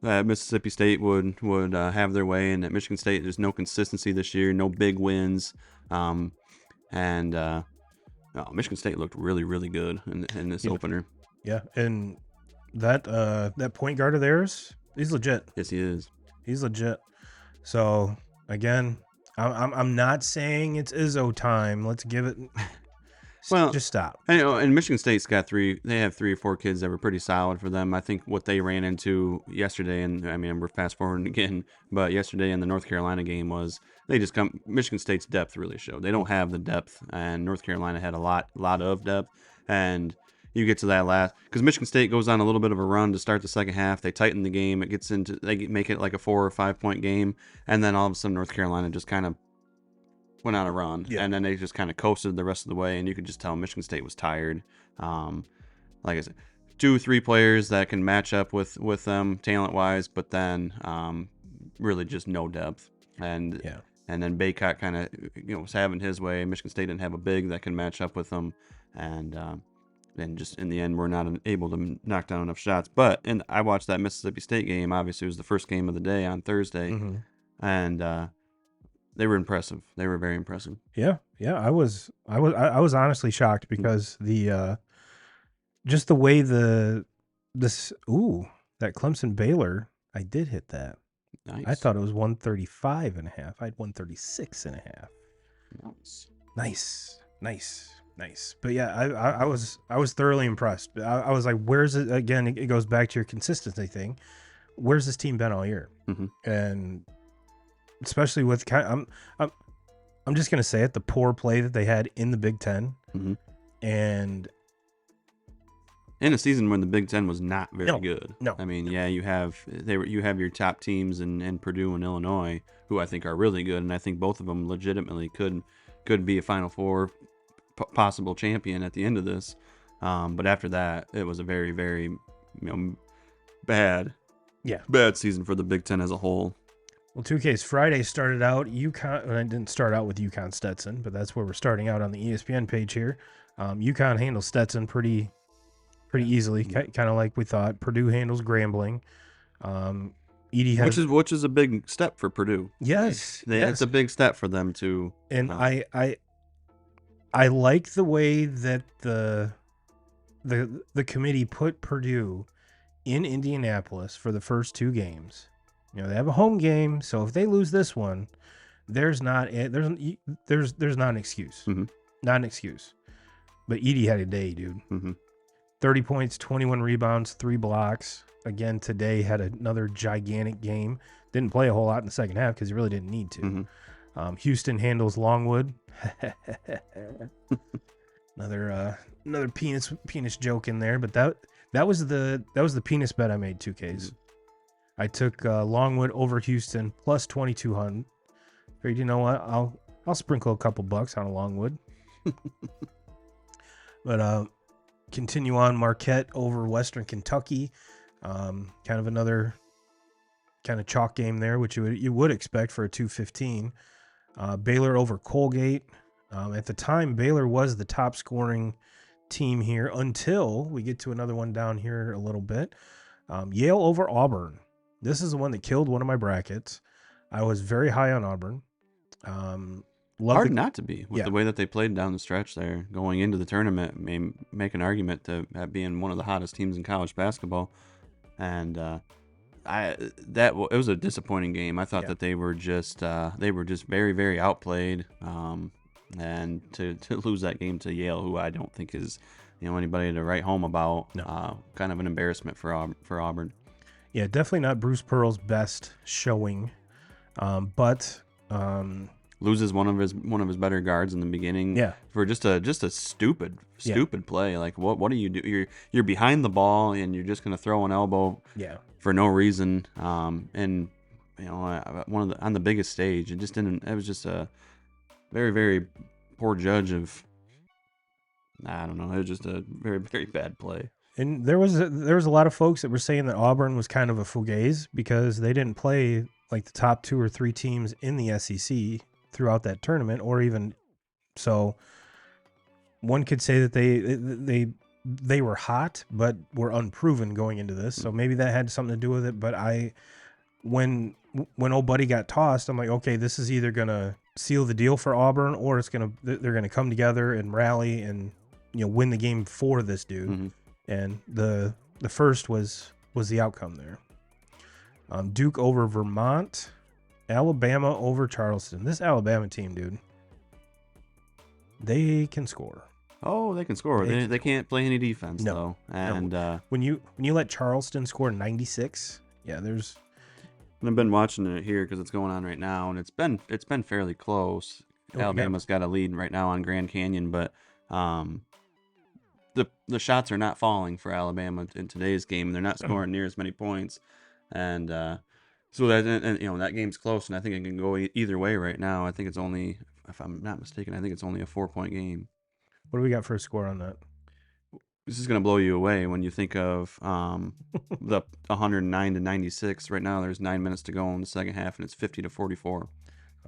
that Mississippi State would have their way, and at Michigan State there's no consistency this year, no big wins, and Michigan State looked really really good in this opener. Yeah, and that point guard of theirs, he's legit. Yes, he is. He's legit. So again, I'm not saying it's Izzo time. Let's give it. Well, just stop. And Michigan State's got they have 3 or 4 kids that were pretty solid for them. I think what they ran into yesterday, and I mean, we're fast forwarding again, but yesterday in the North Carolina game was Michigan State's depth really showed. They don't have the depth, and North Carolina had a lot of depth. And you get to that last, because Michigan State goes on a little bit of a run to start the second half. They tighten the game. They make it like a 4 or 5 point game, and then all of a sudden North Carolina just kind of went on a run, and then they just kind of coasted the rest of the way, and you could just tell Michigan State was tired. Like I said, 2-3 players that can match up with them talent-wise, but then really just no depth. And then Baycott kind of was having his way. Michigan State didn't have a big that can match up with them, and just in the end, we're not able to knock down enough shots. But I watched that Mississippi State game. Obviously, it was the first game of the day on Thursday, and they were impressive. They were very impressive. Yeah. I was honestly shocked because just the way that Clemson Baylor, I did hit that. Nice. I thought it was 135 and a half. I had 136 and a half. Nice. But yeah, I was thoroughly impressed. I was like, where's it again? It goes back to your consistency thing. Where's this team been all year? And especially with I'm just gonna say it, the poor play that they had in the Big Ten, and in a season when the Big Ten was not very good. No, I mean, yeah, you have your top teams in Purdue and Illinois, who I think are really good, and I think both of them legitimately could be a Final Four possible champion at the end of this. But after that, it was a very very bad season for the Big Ten as a whole. Well, 2K's Friday started out UConn, and I didn't start out with UConn Stetson, but that's where we're starting out on the ESPN page here. UConn handles Stetson pretty easily, kind of like we thought. Purdue handles Grambling. Edie has, which is a big step for Purdue. Yes, it's a big step for them to. And I like the way that the committee put Purdue in Indianapolis for the first 2 games. They have a home game, so if they lose this one, there's not an excuse. Not an excuse. But Edie had a day, dude. 30 points, 21 rebounds, 3 blocks. Again, today had another gigantic game. Didn't play a whole lot in the second half because he really didn't need to. Houston handles Longwood. Another penis joke in there, but that was the penis bet I made 2Ks. I took Longwood over Houston plus 2,200. Figured, you know what? I'll sprinkle a couple bucks on a Longwood. But continue on, Marquette over Western Kentucky. Kind of another kind of chalk game there, which you would expect for a 215. Baylor over Colgate. At the time, Baylor was the top scoring team here until we get to another one down here a little bit. Yale over Auburn. This is the one that killed one of my brackets. I was very high on Auburn. Hard not to be with the way that they played down the stretch there, going into the tournament. Make an argument to being one of the hottest teams in college basketball, and it was a disappointing game. I thought that they were just very very outplayed, and to lose that game to Yale, who I don't think is anybody to write home about. Kind of an embarrassment for Auburn. Yeah, definitely not Bruce Pearl's best showing, but loses one of his better guards in the beginning. Yeah, for just a stupid play. Like what do you do? You're behind the ball and you're just gonna throw an elbow. Yeah. For no reason. And on the biggest stage, it just didn't. It was just a very very poor judge of. I don't know. It was just a very very bad play. And there was a lot of folks that were saying that Auburn was kind of a fugazi because they didn't play like the top 2 or 3 teams in the SEC throughout that tournament, or even so. One could say that they were hot, but were unproven going into this. So maybe that had something to do with it. But when old buddy got tossed, I'm like, okay, this is either gonna seal the deal for Auburn, or they're gonna come together and rally and win the game for this dude. Mm-hmm. And the first was the outcome there. Duke over Vermont, Alabama over Charleston. This Alabama team, dude, they can score. Oh, they can score. They can't play any defense No. though. And when you let Charleston score 96, there's. I've been watching it here because it's going on right now, and it's been fairly close. Alabama's got a lead right now on Grand Canyon, but the shots are not falling for Alabama in today's game. They're not scoring near as many points, and so that game's close, and I think it can go either way right now. I think it's only, if I'm not mistaken, I think it's only a 4-point game. What do we got for a score on that? This is going to blow you away when you think of the 109 to 96. Right now, there's 9 minutes to go in the second half, and it's 50 to 44.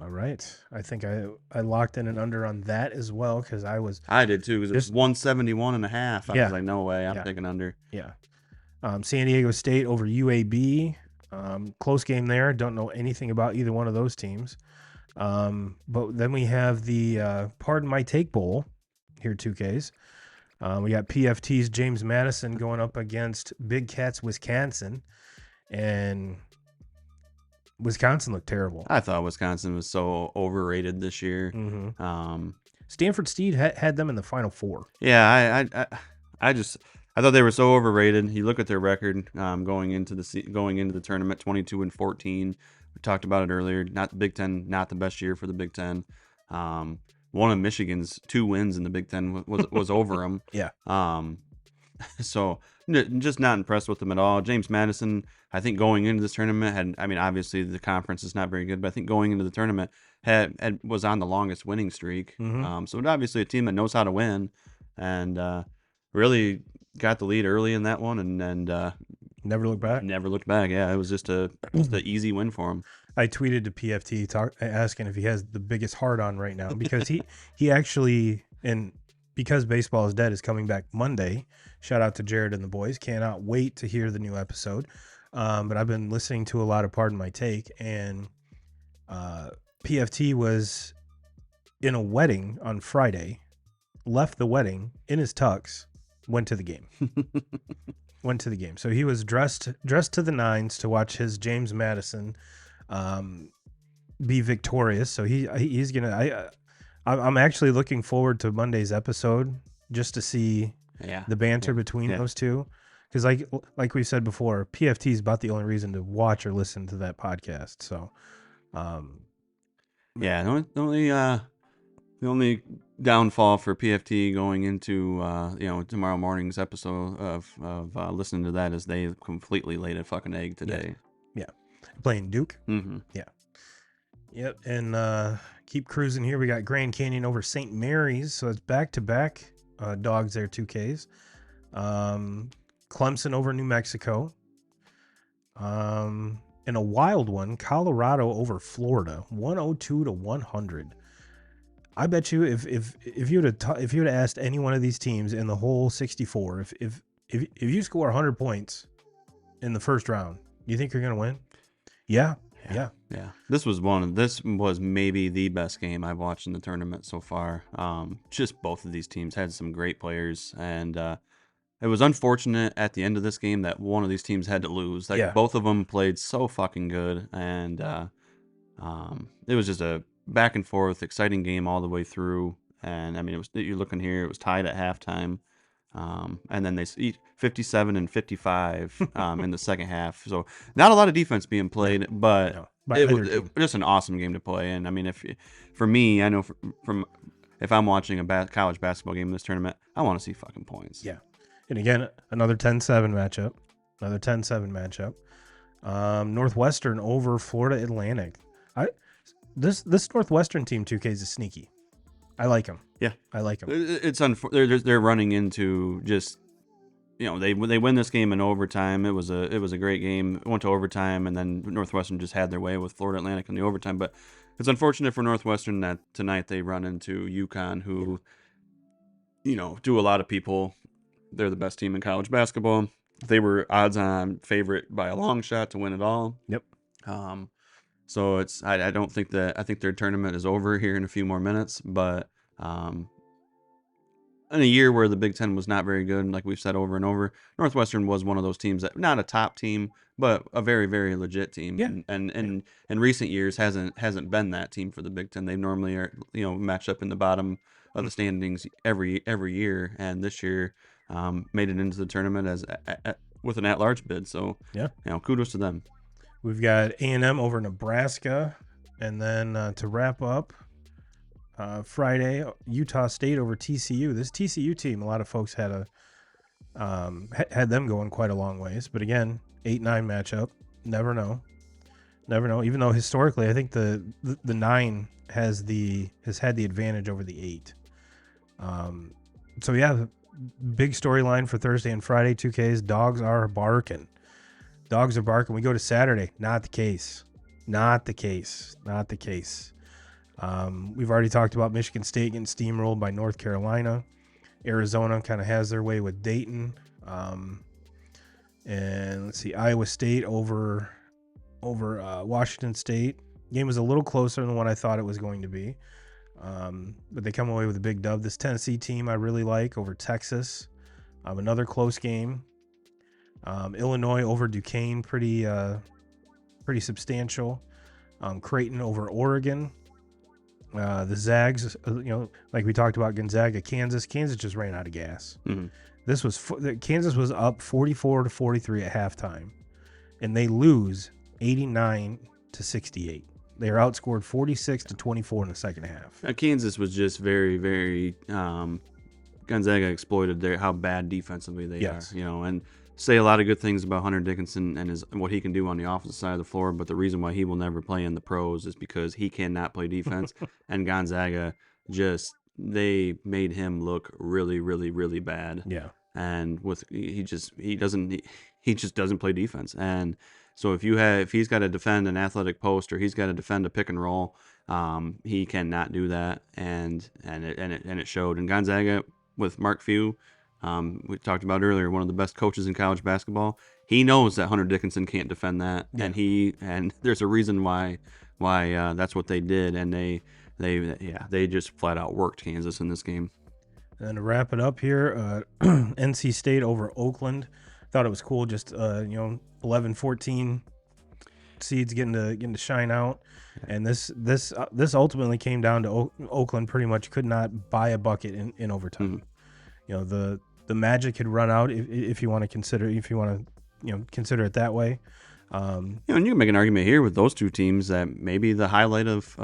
All right. I think I locked in an under on that as well because I did too, because it's 171 and a half. I was like, no way, I'm taking under. Yeah. San Diego State over UAB. Close game there. Don't know anything about either one of those teams. But then we have the Pardon My Take Bowl here, 2Ks. We got PFT's James Madison going up against Big Cats Wisconsin, and Wisconsin looked terrible. I thought Wisconsin was so overrated this year. Mm-hmm. Stanford Steed had them in the Final Four. Yeah, I thought they were so overrated. You look at their record going into the tournament, 22-14. We talked about it earlier. Not the Big Ten, not the best year for the Big Ten. One of Michigan's 2 wins in the Big Ten was over them. Yeah. So just not impressed with them at all. James Madison, I think going into this tournament obviously the conference is not very good, but I think going into the tournament was on the longest winning streak. Mm-hmm. So obviously a team that knows how to win, and really got the lead early in that one, and never looked back. Never looked back. Yeah, it was just an easy win for him. I tweeted to PFT asking if he has the biggest hard on right now because he actually, and because baseball is dead, is coming back Monday. Shout out to Jared and the boys. Cannot wait to hear the new episode. But I've been listening to a lot of Pardon My Take, and PFT was in a wedding on Friday, left the wedding in his tux, went to the game. So he was dressed to the nines to watch his James Madison be victorious. So he's gonna. I'm actually looking forward to Monday's episode just to see the banter between those two, because like we said before, PFT is about the only reason to watch or listen to that podcast. So, the only downfall for PFT going into tomorrow morning's episode of listening to that is they completely laid a fucking egg today. Yeah. Playing Duke. Mm-hmm. Yeah. Yep. And keep cruising here. We got Grand Canyon over St. Mary's, so it's back-to-back dogs there, 2Ks. Clemson over New Mexico. And a wild one, Colorado over Florida, 102 to 100. I bet you if you would have asked any one of these teams in the whole 64, if you score 100 points in the first round, you think you're going to win? Yeah. This was maybe the best game I've watched in the tournament so far. Just both of these teams had some great players, and it was unfortunate at the end of this game that one of these teams had to lose. Both of them played so fucking good, and it was just a back and forth, exciting game all the way through. And you're looking here, it was tied at halftime. And then they 57 and 55 in the second half. So not a lot of defense being played, but it was just an awesome game to play. And for me, I know from if I'm watching a college basketball game in this tournament, I want to see fucking points. Yeah. And again, another 10-7 matchup. Northwestern over Florida Atlantic. This Northwestern team, 2Ks, is sneaky. I like them. Yeah, I like them. It's they're running into just they win this game in overtime. It was a great game. It went to overtime, and then Northwestern just had their way with Florida Atlantic in the overtime. But it's unfortunate for Northwestern that tonight they run into UConn, who do a lot of people They're the best team in college basketball. They were odds-on favorite by a long shot to win it all. Yep. So I don't think that I think their tournament is over here in a few more minutes, but in a year where the Big Ten was not very good, like we've said over and over, Northwestern was one of those teams that not a top team, but a very, very legit team. Yeah. And in recent years hasn't been that team for the Big Ten. They normally are matched up in the bottom of the standings every year, and this year made it into the tournament as with an at-large bid. So Yeah. Kudos to them. We've got A&M over Nebraska, and then to wrap up. Friday, Utah State over TCU. This TCU team, a lot of folks had had them going quite a long ways. But again, 8-9 matchup. Never know. Even though historically, I think the 9 has had the advantage over the 8. So yeah, big storyline for Thursday and Friday. 2Ks. Dogs are barking. We go to Saturday. Not the case. We've already talked about Michigan State getting steamrolled by North Carolina. Arizona kind of has their way with Dayton. And let's see, Iowa State over Washington State. Game was a little closer than what I thought it was going to be. But they come away with a big dub. This Tennessee team I really like over Texas. Another close game. Illinois over Duquesne, pretty substantial. Creighton over Oregon. The Zags, like we talked about Gonzaga, Kansas just ran out of gas. Mm-hmm. Kansas was up 44-43 at halftime, and they lose 89-68. They are outscored 46-24 in the second half. Kansas was just very, very. Gonzaga exploited how bad defensively they are. And say a lot of good things about Hunter Dickinson and what he can do on the offensive side of the floor, but the reason why he will never play in the pros is because he cannot play defense. And Gonzaga they made him look really, really, really bad. Yeah. And he just doesn't play defense. And so if he's got to defend an athletic post or he's got to defend a pick and roll, he cannot do that. And it showed. And Gonzaga with Mark Few, we talked about earlier, one of the best coaches in college basketball. He knows that Hunter Dickinson can't defend that, yeah. and there's a reason why that's what they did, and they just flat out worked Kansas in this game. And to wrap it up here, NC State over Oakland. Thought it was cool, just 11-14 seeds getting to shine out, and this ultimately came down to Oakland pretty much could not buy a bucket in overtime. Mm-hmm. The magic had run out if you want to consider consider it that way. And you can make an argument here with those two teams that maybe the highlight of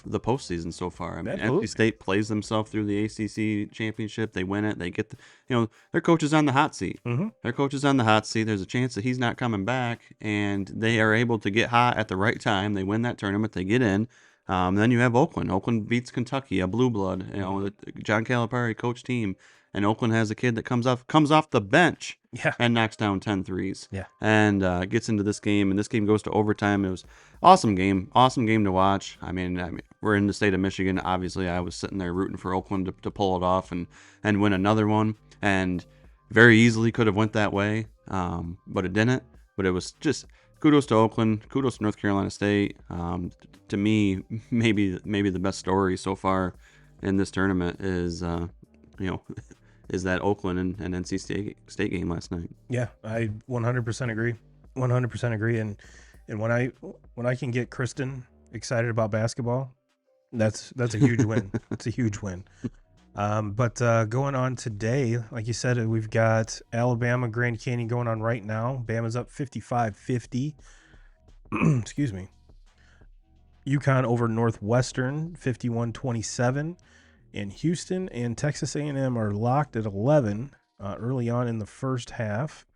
the postseason so far. I mean, NC State plays themselves through the ACC championship. They win it. They get their coach is on the hot seat. Mm-hmm. Their coach is on the hot seat. There's a chance that he's not coming back, and they are able to get hot at the right time. They win that tournament. They get in. Then you have Oakland. Oakland beats Kentucky, a blue blood. The John Calipari coach team. And Oakland has a kid that comes off the bench and knocks down 10 threes. Yeah. And gets into this game, and this game goes to overtime. It was awesome game to watch. I mean, we're in the state of Michigan. Obviously, I was sitting there rooting for Oakland to pull it off and win another one. And very easily could have went that way, but it didn't. But it was just kudos to Oakland, kudos to North Carolina State. To me, maybe the best story so far in this tournament is is that Oakland and NC State game last night. Yeah, I 100% agree. 100% agree. And when I can get Kristen excited about basketball, that's a huge win. It's a huge win. But going on today, like you said, we've got Alabama, Grand Canyon going on right now. Bama's up 55-50. Excuse me. UConn over Northwestern, 51-27. And Houston and Texas A&M are locked at 11 early on in the first half.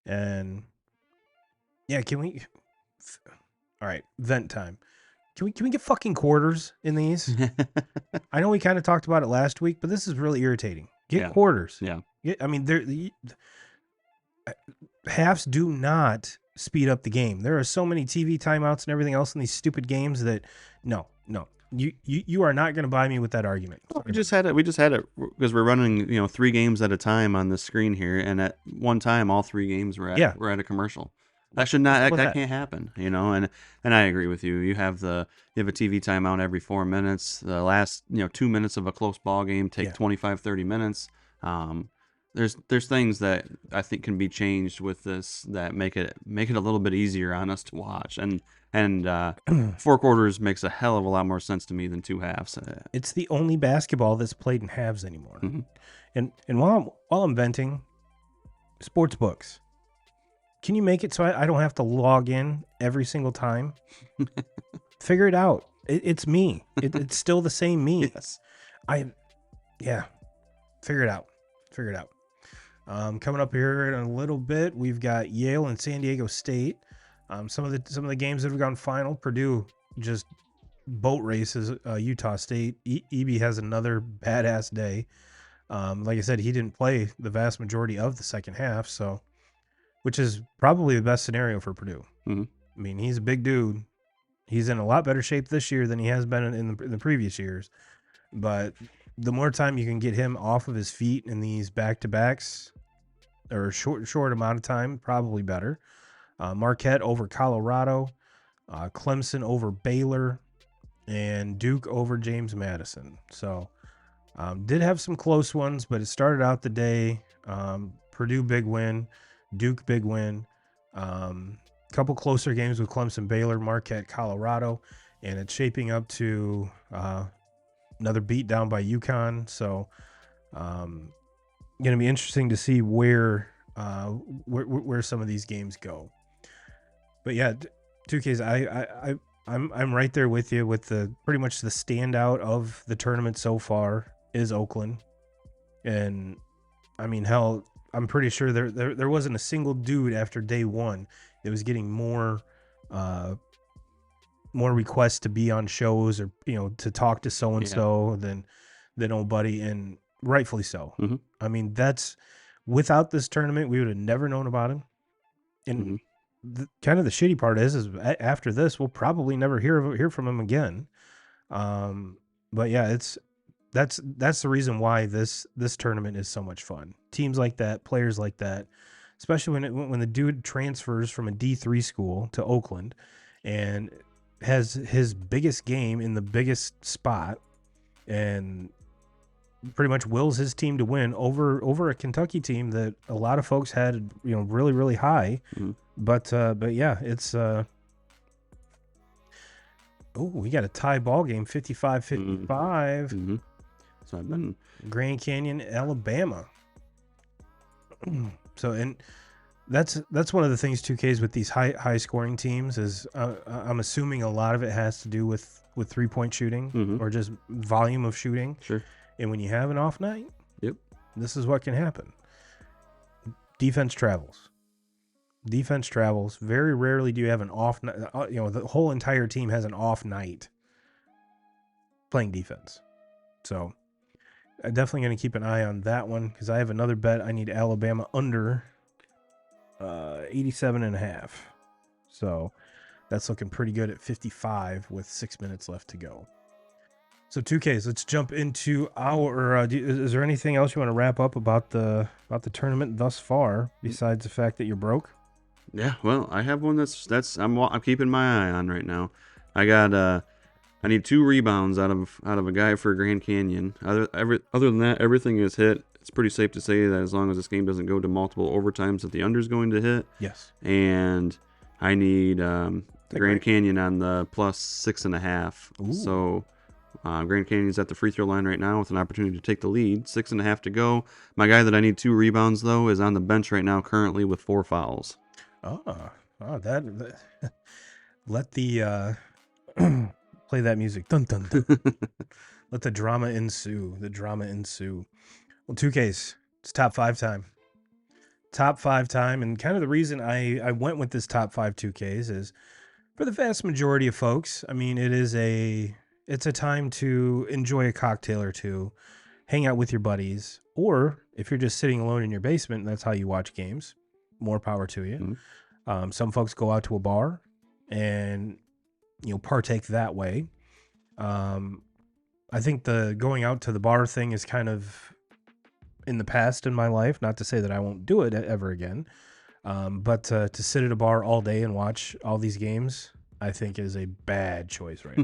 And yeah, all right, vent time. Can we get fucking quarters in these? I know we kind of talked about it last week, but this is really irritating. Get quarters. Yeah. Halves do not speed up the game. There are so many TV timeouts and everything else in these stupid games that no. You are not going to buy me with that argument. We just had it. We just had it because we're running 3 games at a time on the screen here, and at one time all 3 games were at a commercial. That should not that can't happen, and I agree with you. You have a TV timeout every 4 minutes. The last 2 minutes of a close ball game take 25, 30 minutes. There's things that I think can be changed with this that make it a little bit easier on us to watch, and 4 quarters makes a hell of a lot more sense to me than 2 halves. It's the only basketball that's played in halves anymore. Mm-hmm. And while I'm venting, sports books, can you make it so I don't have to log in every single time? Figure it out. It's me. It's still the same me. Yes. Figure it out. Coming up here in a little bit, we've got Yale and San Diego State. Some of the games that have gone final. Purdue just boat races Utah State. EB has another badass day. Like I said, he didn't play the vast majority of the second half, so which is probably the best scenario for Purdue. Mm-hmm. I mean, he's a big dude. He's in a lot better shape this year than he has been in the previous years. But the more time you can get him off of his feet in these back-to-backs or a short amount of time, probably better. Marquette over Colorado, Clemson over Baylor, and Duke over James Madison. So did have some close ones, but it started out the day. Purdue big win, Duke big win. Couple closer games with Clemson, Baylor, Marquette, Colorado, and it's shaping up to another beat down by UConn. So going to be interesting to see where some of these games go. But yeah, 2Ks, I'm right there with you with the pretty much the standout of the tournament so far is Oakland. And I mean, hell, I'm pretty sure there wasn't a single dude after day one that was getting more requests to be on shows or to talk to so and so than old buddy, and rightfully so. Mm-hmm. I mean, that's without this tournament we would have never known about him. And kind of the shitty part is after this we'll probably never hear from him again. But yeah, that's the reason why this tournament is so much fun. Teams like that, players like that, especially when the dude transfers from a D3 school to Oakland and has his biggest game in the biggest spot and pretty much wills his team to win over a Kentucky team that a lot of folks had really, really high. Mm-hmm. But yeah, it's we got a tie ball game, 55-55. Mm-hmm. So I've been Grand Canyon, Alabama. So, and that's one of the things 2Ks with these high scoring teams is I'm assuming a lot of it has to do with 3-point shooting or just volume of shooting. Sure. And when you have an off night, this is what can happen. Defense travels. Very rarely do you have an off night. The whole entire team has an off night playing defense. So I'm definitely going to keep an eye on that one because I have another bet. I need Alabama under 87.5. So that's looking pretty good at 55 with 6 minutes left to go. So 2Ks, let's jump into our. Is there anything else you want to wrap up about the tournament thus far besides the fact that you're broke? Yeah, well, I have one that's I'm keeping my eye on right now. I need 2 rebounds out of a guy for Grand Canyon. Other than that, everything is hit. It's pretty safe to say that as long as this game doesn't go to multiple overtimes, that the under's going to hit. Yes. And I need Grand Canyon on the plus 6.5. Ooh. So Grand Canyon's at the free throw line right now with an opportunity to take the lead. 6.5 to go. My guy that I need 2 rebounds though is on the bench right now, currently with 4 fouls. That let the play that music. Dun dun dun. Let the drama ensue. Well, 2Ks, it's top 5 time. And kind of the reason I went with this top 5 2Ks is for the vast majority of folks, I mean, it's a time to enjoy a cocktail or two, hang out with your buddies, or if you're just sitting alone in your basement and that's how you watch games, more power to you. Mm-hmm. Some folks go out to a bar and partake that way. I think the going out to the bar thing is kind of in the past in my life. Not to say that I won't do it ever again. But to sit at a bar all day and watch all these games, I think is a bad choice right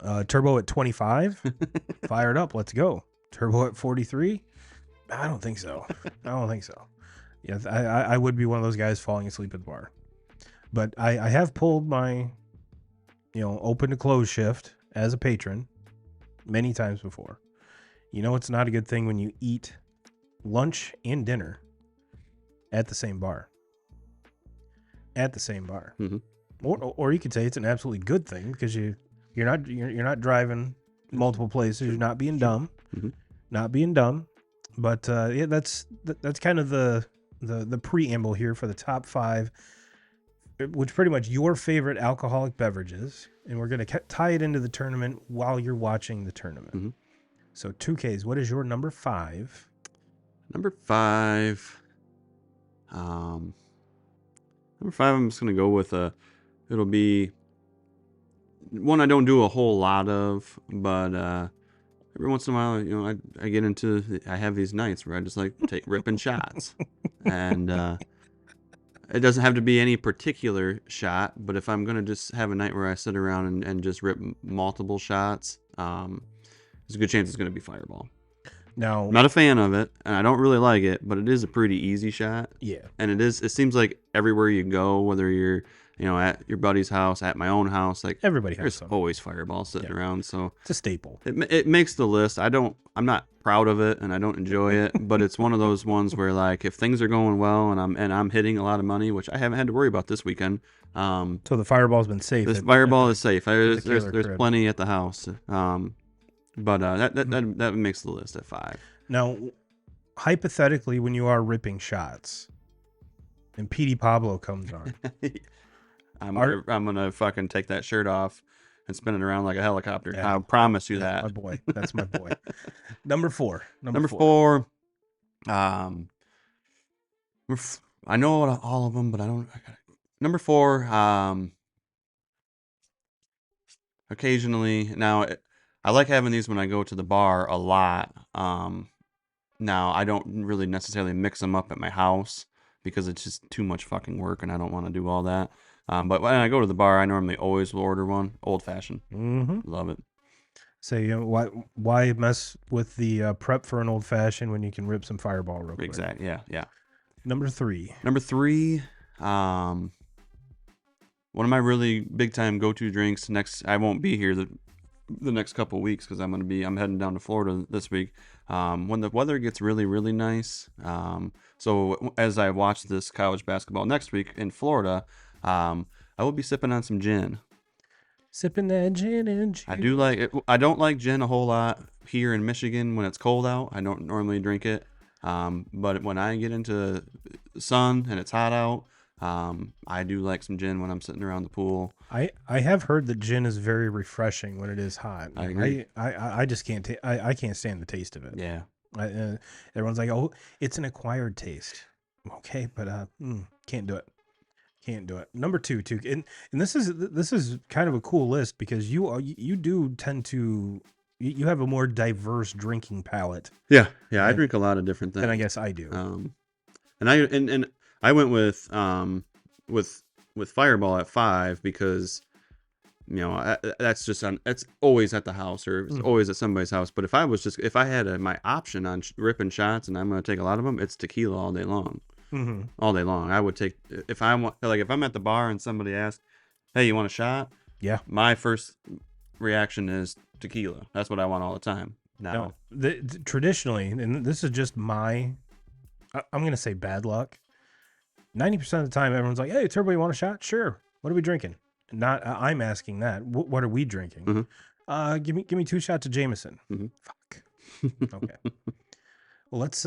now. Turbo at 25, fired up. Let's go. Turbo at 43. I don't think so. I don't think so. Yeah, I would be one of those guys falling asleep at the bar. But I have pulled my, open to close shift as a patron many times before. It's not a good thing when you eat lunch and dinner at the same bar. Mm-hmm. Or you could say it's an absolutely good thing because you're not driving multiple places. You're not being dumb. Mm-hmm. Not being dumb. But yeah, that's kind of the preamble here for the top 5, which pretty much your favorite alcoholic beverages, and we're going to tie it into the tournament while you're watching the tournament. Mm-hmm. So 2Ks, what is your number 5? Number 5. Number 5, I'm just gonna go with it'll be one I don't do a whole lot of, but every once in a while, I get into, I have these nights where I just like ripping shots, and it doesn't have to be any particular shot, but if I'm gonna just have a night where I sit around and just rip multiple shots, there's a good chance it's gonna be Fireball. Now, I'm not a fan of it, and I don't really like it, but it is a pretty easy shot. yeah. And it seems like everywhere you go, whether you're, at your buddy's house, at my own house, like Everybody has there's some. always Fireball sitting around. So It's a staple. it makes the list. I'm not proud of it, and I don't enjoy it, but it's one of those ones where, like, if things are going well and I'm hitting a lot of money, which I haven't had to worry about this weekend. So the Fireball's been safe. This Fireball is safe. Kaler There's crib. plenty at the house. But that makes the list at 5. Now, hypothetically, when you are ripping shots and PD Pablo comes on, I'm gonna fucking take that shirt off and spin it around like a helicopter. Yeah. I promise you that. my boy. That's my boy. Number 4. Number 4. I know all of them, but I don't. Number 4. Occasionally, now I like having these when I go to the bar a lot. Now I don't really necessarily mix them up at my house because it's just too much fucking work, and I don't want to do all that. But when I go to the bar, I normally always will order one old fashioned. Mm-hmm. Love it. So why mess with the prep for an old fashioned when you can rip some Fireball real quick? Exactly. Yeah. Number 3. Number 3. One of my really big time go to drinks. I won't be here the next couple of weeks because I'm heading down to Florida this week. When the weather gets really, really nice. So as I watch this college basketball next week in Florida, I will be sipping on some gin. Sipping that gin and juice. I do like it. I don't like gin a whole lot here in Michigan when it's cold out. I don't normally drink it. But when I get into the sun and it's hot out, I do like some gin when I'm sitting around the pool. I have heard that gin is very refreshing when it is hot. I agree. I just can't. I can't stand the taste of it. Yeah. Everyone's like, "Oh, it's an acquired taste." Okay, but can't do it. Can't do it. Number 2, and this is kind of a cool list because you do tend to you have a more diverse drinking palate. Yeah. I drink a lot of different things. And I guess I do. And I went with Fireball at 5 because that's always at the house or it's always at somebody's house. But if I had my option on ripping shots and I'm going to take a lot of them, it's tequila all day long. Mm-hmm. All day long. I would take, if I'm at the bar and somebody asks, "Hey, you want a shot?" Yeah. My first reaction is tequila. That's what I want all the time. Now, traditionally, and this is just I'm going to say bad luck. 90% of the time, everyone's like, "Hey, Turbo, you want a shot?" Sure. What are we drinking? Not, I'm asking that. What are we drinking? Mm-hmm. Give me 2 shots of Jameson. Mm-hmm. Fuck. Okay. Well, let's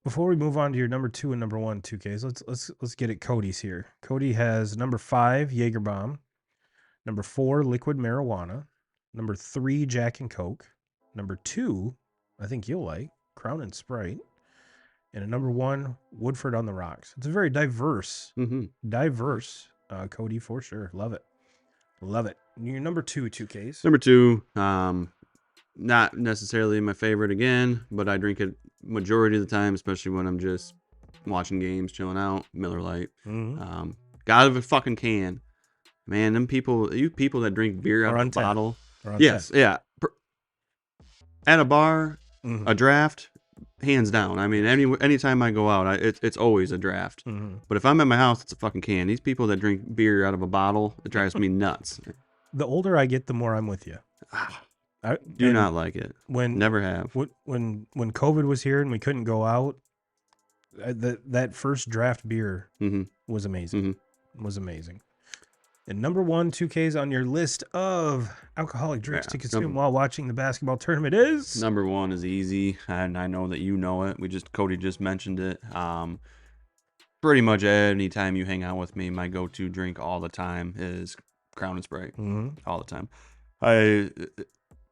before we move on to your number 2 and number 1 2Ks, let's get at Cody's here. Cody has number 5 Jaeger Bomb, number 4 Liquid Marijuana, number 3 Jack and Coke, number 2 I think you'll like Crown and Sprite, and a number 1 Woodford on the Rocks. It's a very diverse Cody for sure. Love it. Love it. Your number 2Ks. Number 2, not necessarily my favorite again, but I drink it majority of the time, especially when I'm just watching games, chilling out. Miller Lite. Out of a fucking can. Man, you people that drink beer out Or of a on tap. bottle. Or on Yes, tap. yeah. At a bar, a draft, hands down. I mean, anytime I go out, it's always a draft. But if I'm at my house, it's a fucking can. These people that drink beer out of a bottle, it drives me nuts. The older I get, the more I'm with you. Do not like it. When Never have. When COVID was here and we couldn't go out, that first draft beer was amazing. Was amazing. And number 1, 2Ks on your list of alcoholic drinks to consume while watching the basketball tournament is? Number 1 is easy, and I know that you know it. Cody just mentioned it. Pretty much any time you hang out with me, my go-to drink all the time is Crown and Sprite. All the time.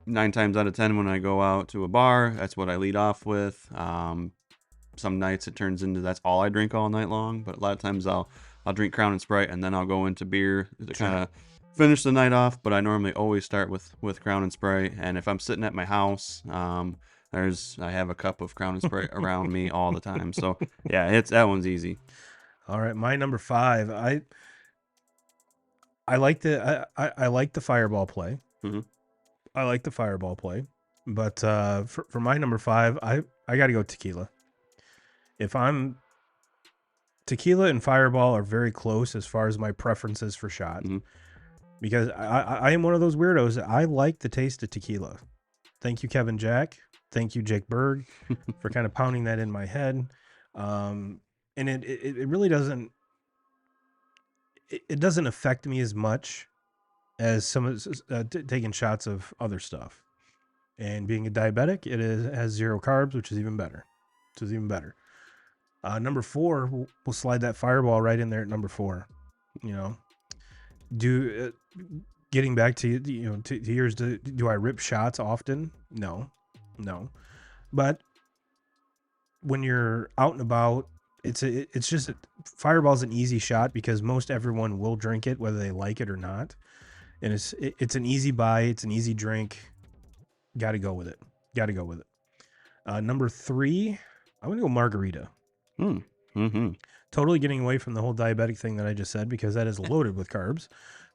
9 times out of 10 when I go out to a bar, that's what I lead off with. Some nights it turns into that's all I drink all night long, but a lot of times I'll drink Crown and Sprite and then I'll go into beer to kind of finish the night off, but I normally always start with Crown and Sprite. And if I'm sitting at my house, I have a cup of Crown and Sprite around me all the time. So yeah, that one's easy. All right, my number 5. I like the Fireball play. I like the Fireball play, but for my number 5, I got to go tequila. Tequila and Fireball are very close as far as my preferences for shot, because I am one of those weirdos that I like the taste of tequila. Thank you, Kevin Jack. Thank you, Jake Berg, for kind of pounding that in my head. And it really doesn't. It doesn't affect me as much as some taking shots of other stuff. And being a diabetic, has 0 carbs, which is even better. Number 4, we'll slide that Fireball right in there at number 4. Getting back to to yours, do I rip shots often? No. But when you're out and about, it's just Fireball's an easy shot because most everyone will drink it whether they like it or not, and it's an easy buy, it's an easy drink. Got to go with it. Number 3, I'm gonna go margarita. Totally getting away from the whole diabetic thing that I just said because that is loaded with carbs.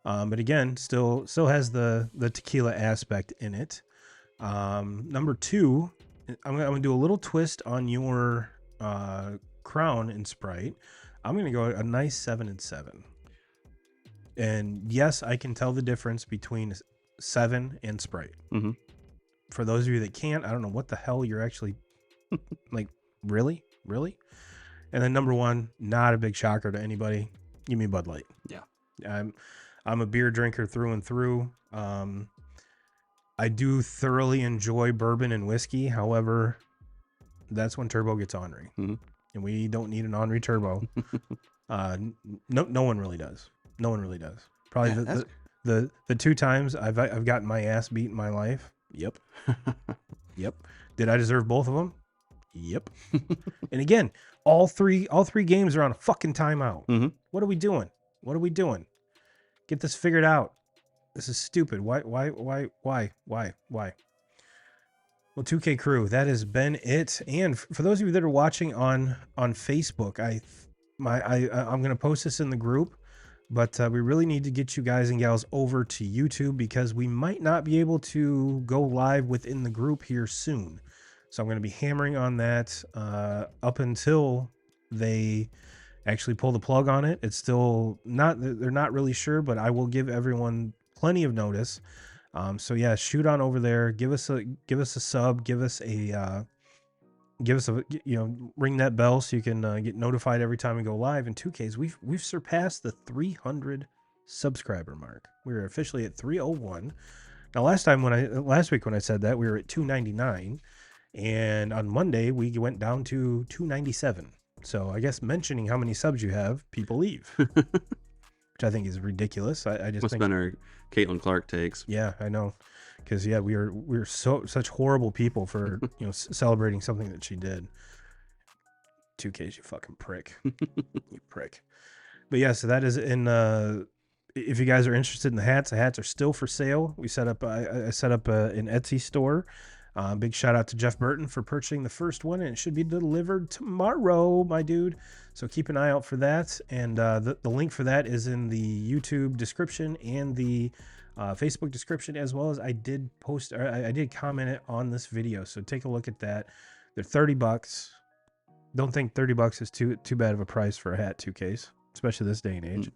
But again, still has the tequila aspect in it. Number 2, I'm gonna do a little twist on your Crown and Sprite. I'm gonna go a nice 7 and 7. And yes, I can tell the difference between 7 and Sprite. For those of you that can't, I don't know what the hell you're actually like. Really? And then number 1, not a big shocker to anybody. Give me Bud Light. Yeah. I'm a beer drinker through and through. I do thoroughly enjoy bourbon and whiskey. However, that's when turbo gets ornery. And we don't need an ornery turbo. No one really does. Probably the 2 times I've gotten my ass beat in my life. Yep. Did I deserve both of them? Yep. And again, all three games are on a fucking timeout. What are we doing? Get this figured out. This is stupid. Why? Well, 2K crew, that has been it. And for those of you that are watching on Facebook, I'm going to post this in the group, but we really need to get you guys and gals over to YouTube because we might not be able to go live within the group here soon. So I'm going to be hammering on that up until they actually pull the plug on it. It's still they're not really sure, but I will give everyone plenty of notice. So yeah, shoot on over there, give us a sub, give us a ring that bell so you can get notified every time we go live. In 2Ks, we've surpassed the 300 subscriber mark. We're officially at 301. Now last week when I said that, we were at 299. And on Monday, we went down to 297. So I guess mentioning how many subs you have, people leave, which I think is ridiculous. I just think been our Caitlin Clark takes. Yeah, I know, because we're such horrible people for celebrating something that she did. 2Ks, you fucking prick, you prick. But yeah, so that is in if you guys are interested in the hats are still for sale. We set up, I set up an Etsy store. Big shout out to Jeff Burton for purchasing the first one, and it should be delivered tomorrow, my dude. So keep an eye out for that. And the link for that is in the YouTube description and the Facebook description, as well as I did post, or I did comment it on this video. So take a look at that. They're $30. Don't think $30 is too bad of a price for a hat, 2Ks, especially this day and age.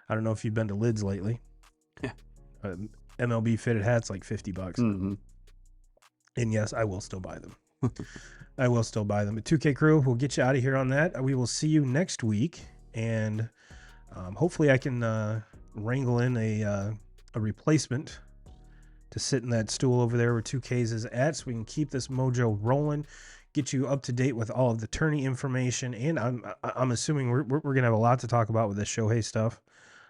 I don't know if you've been to Lids lately. Yeah. MLB fitted hats like $50. Mm-hmm. And yes, I will still buy them. I will still buy them. But 2K Crew, we'll get you out of here on that. We will see you next week, and hopefully I can wrangle in a replacement to sit in that stool over there where 2Ks is at, so we can keep this mojo rolling, get you up to date with all of the tourney information, and I'm assuming we're gonna have a lot to talk about with this Shohei stuff,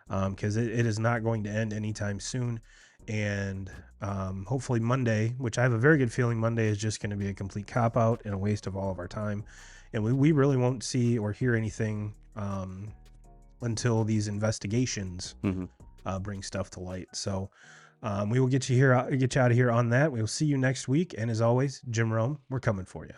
because it is not going to end anytime soon. And hopefully Monday, which I have a very good feeling Monday is just going to be a complete cop-out and a waste of all of our time, and we really won't see or hear anything until these investigations bring stuff to light. So we will get you out of here on that. We will see you next week, and as always, Jim Rome, we're coming for you.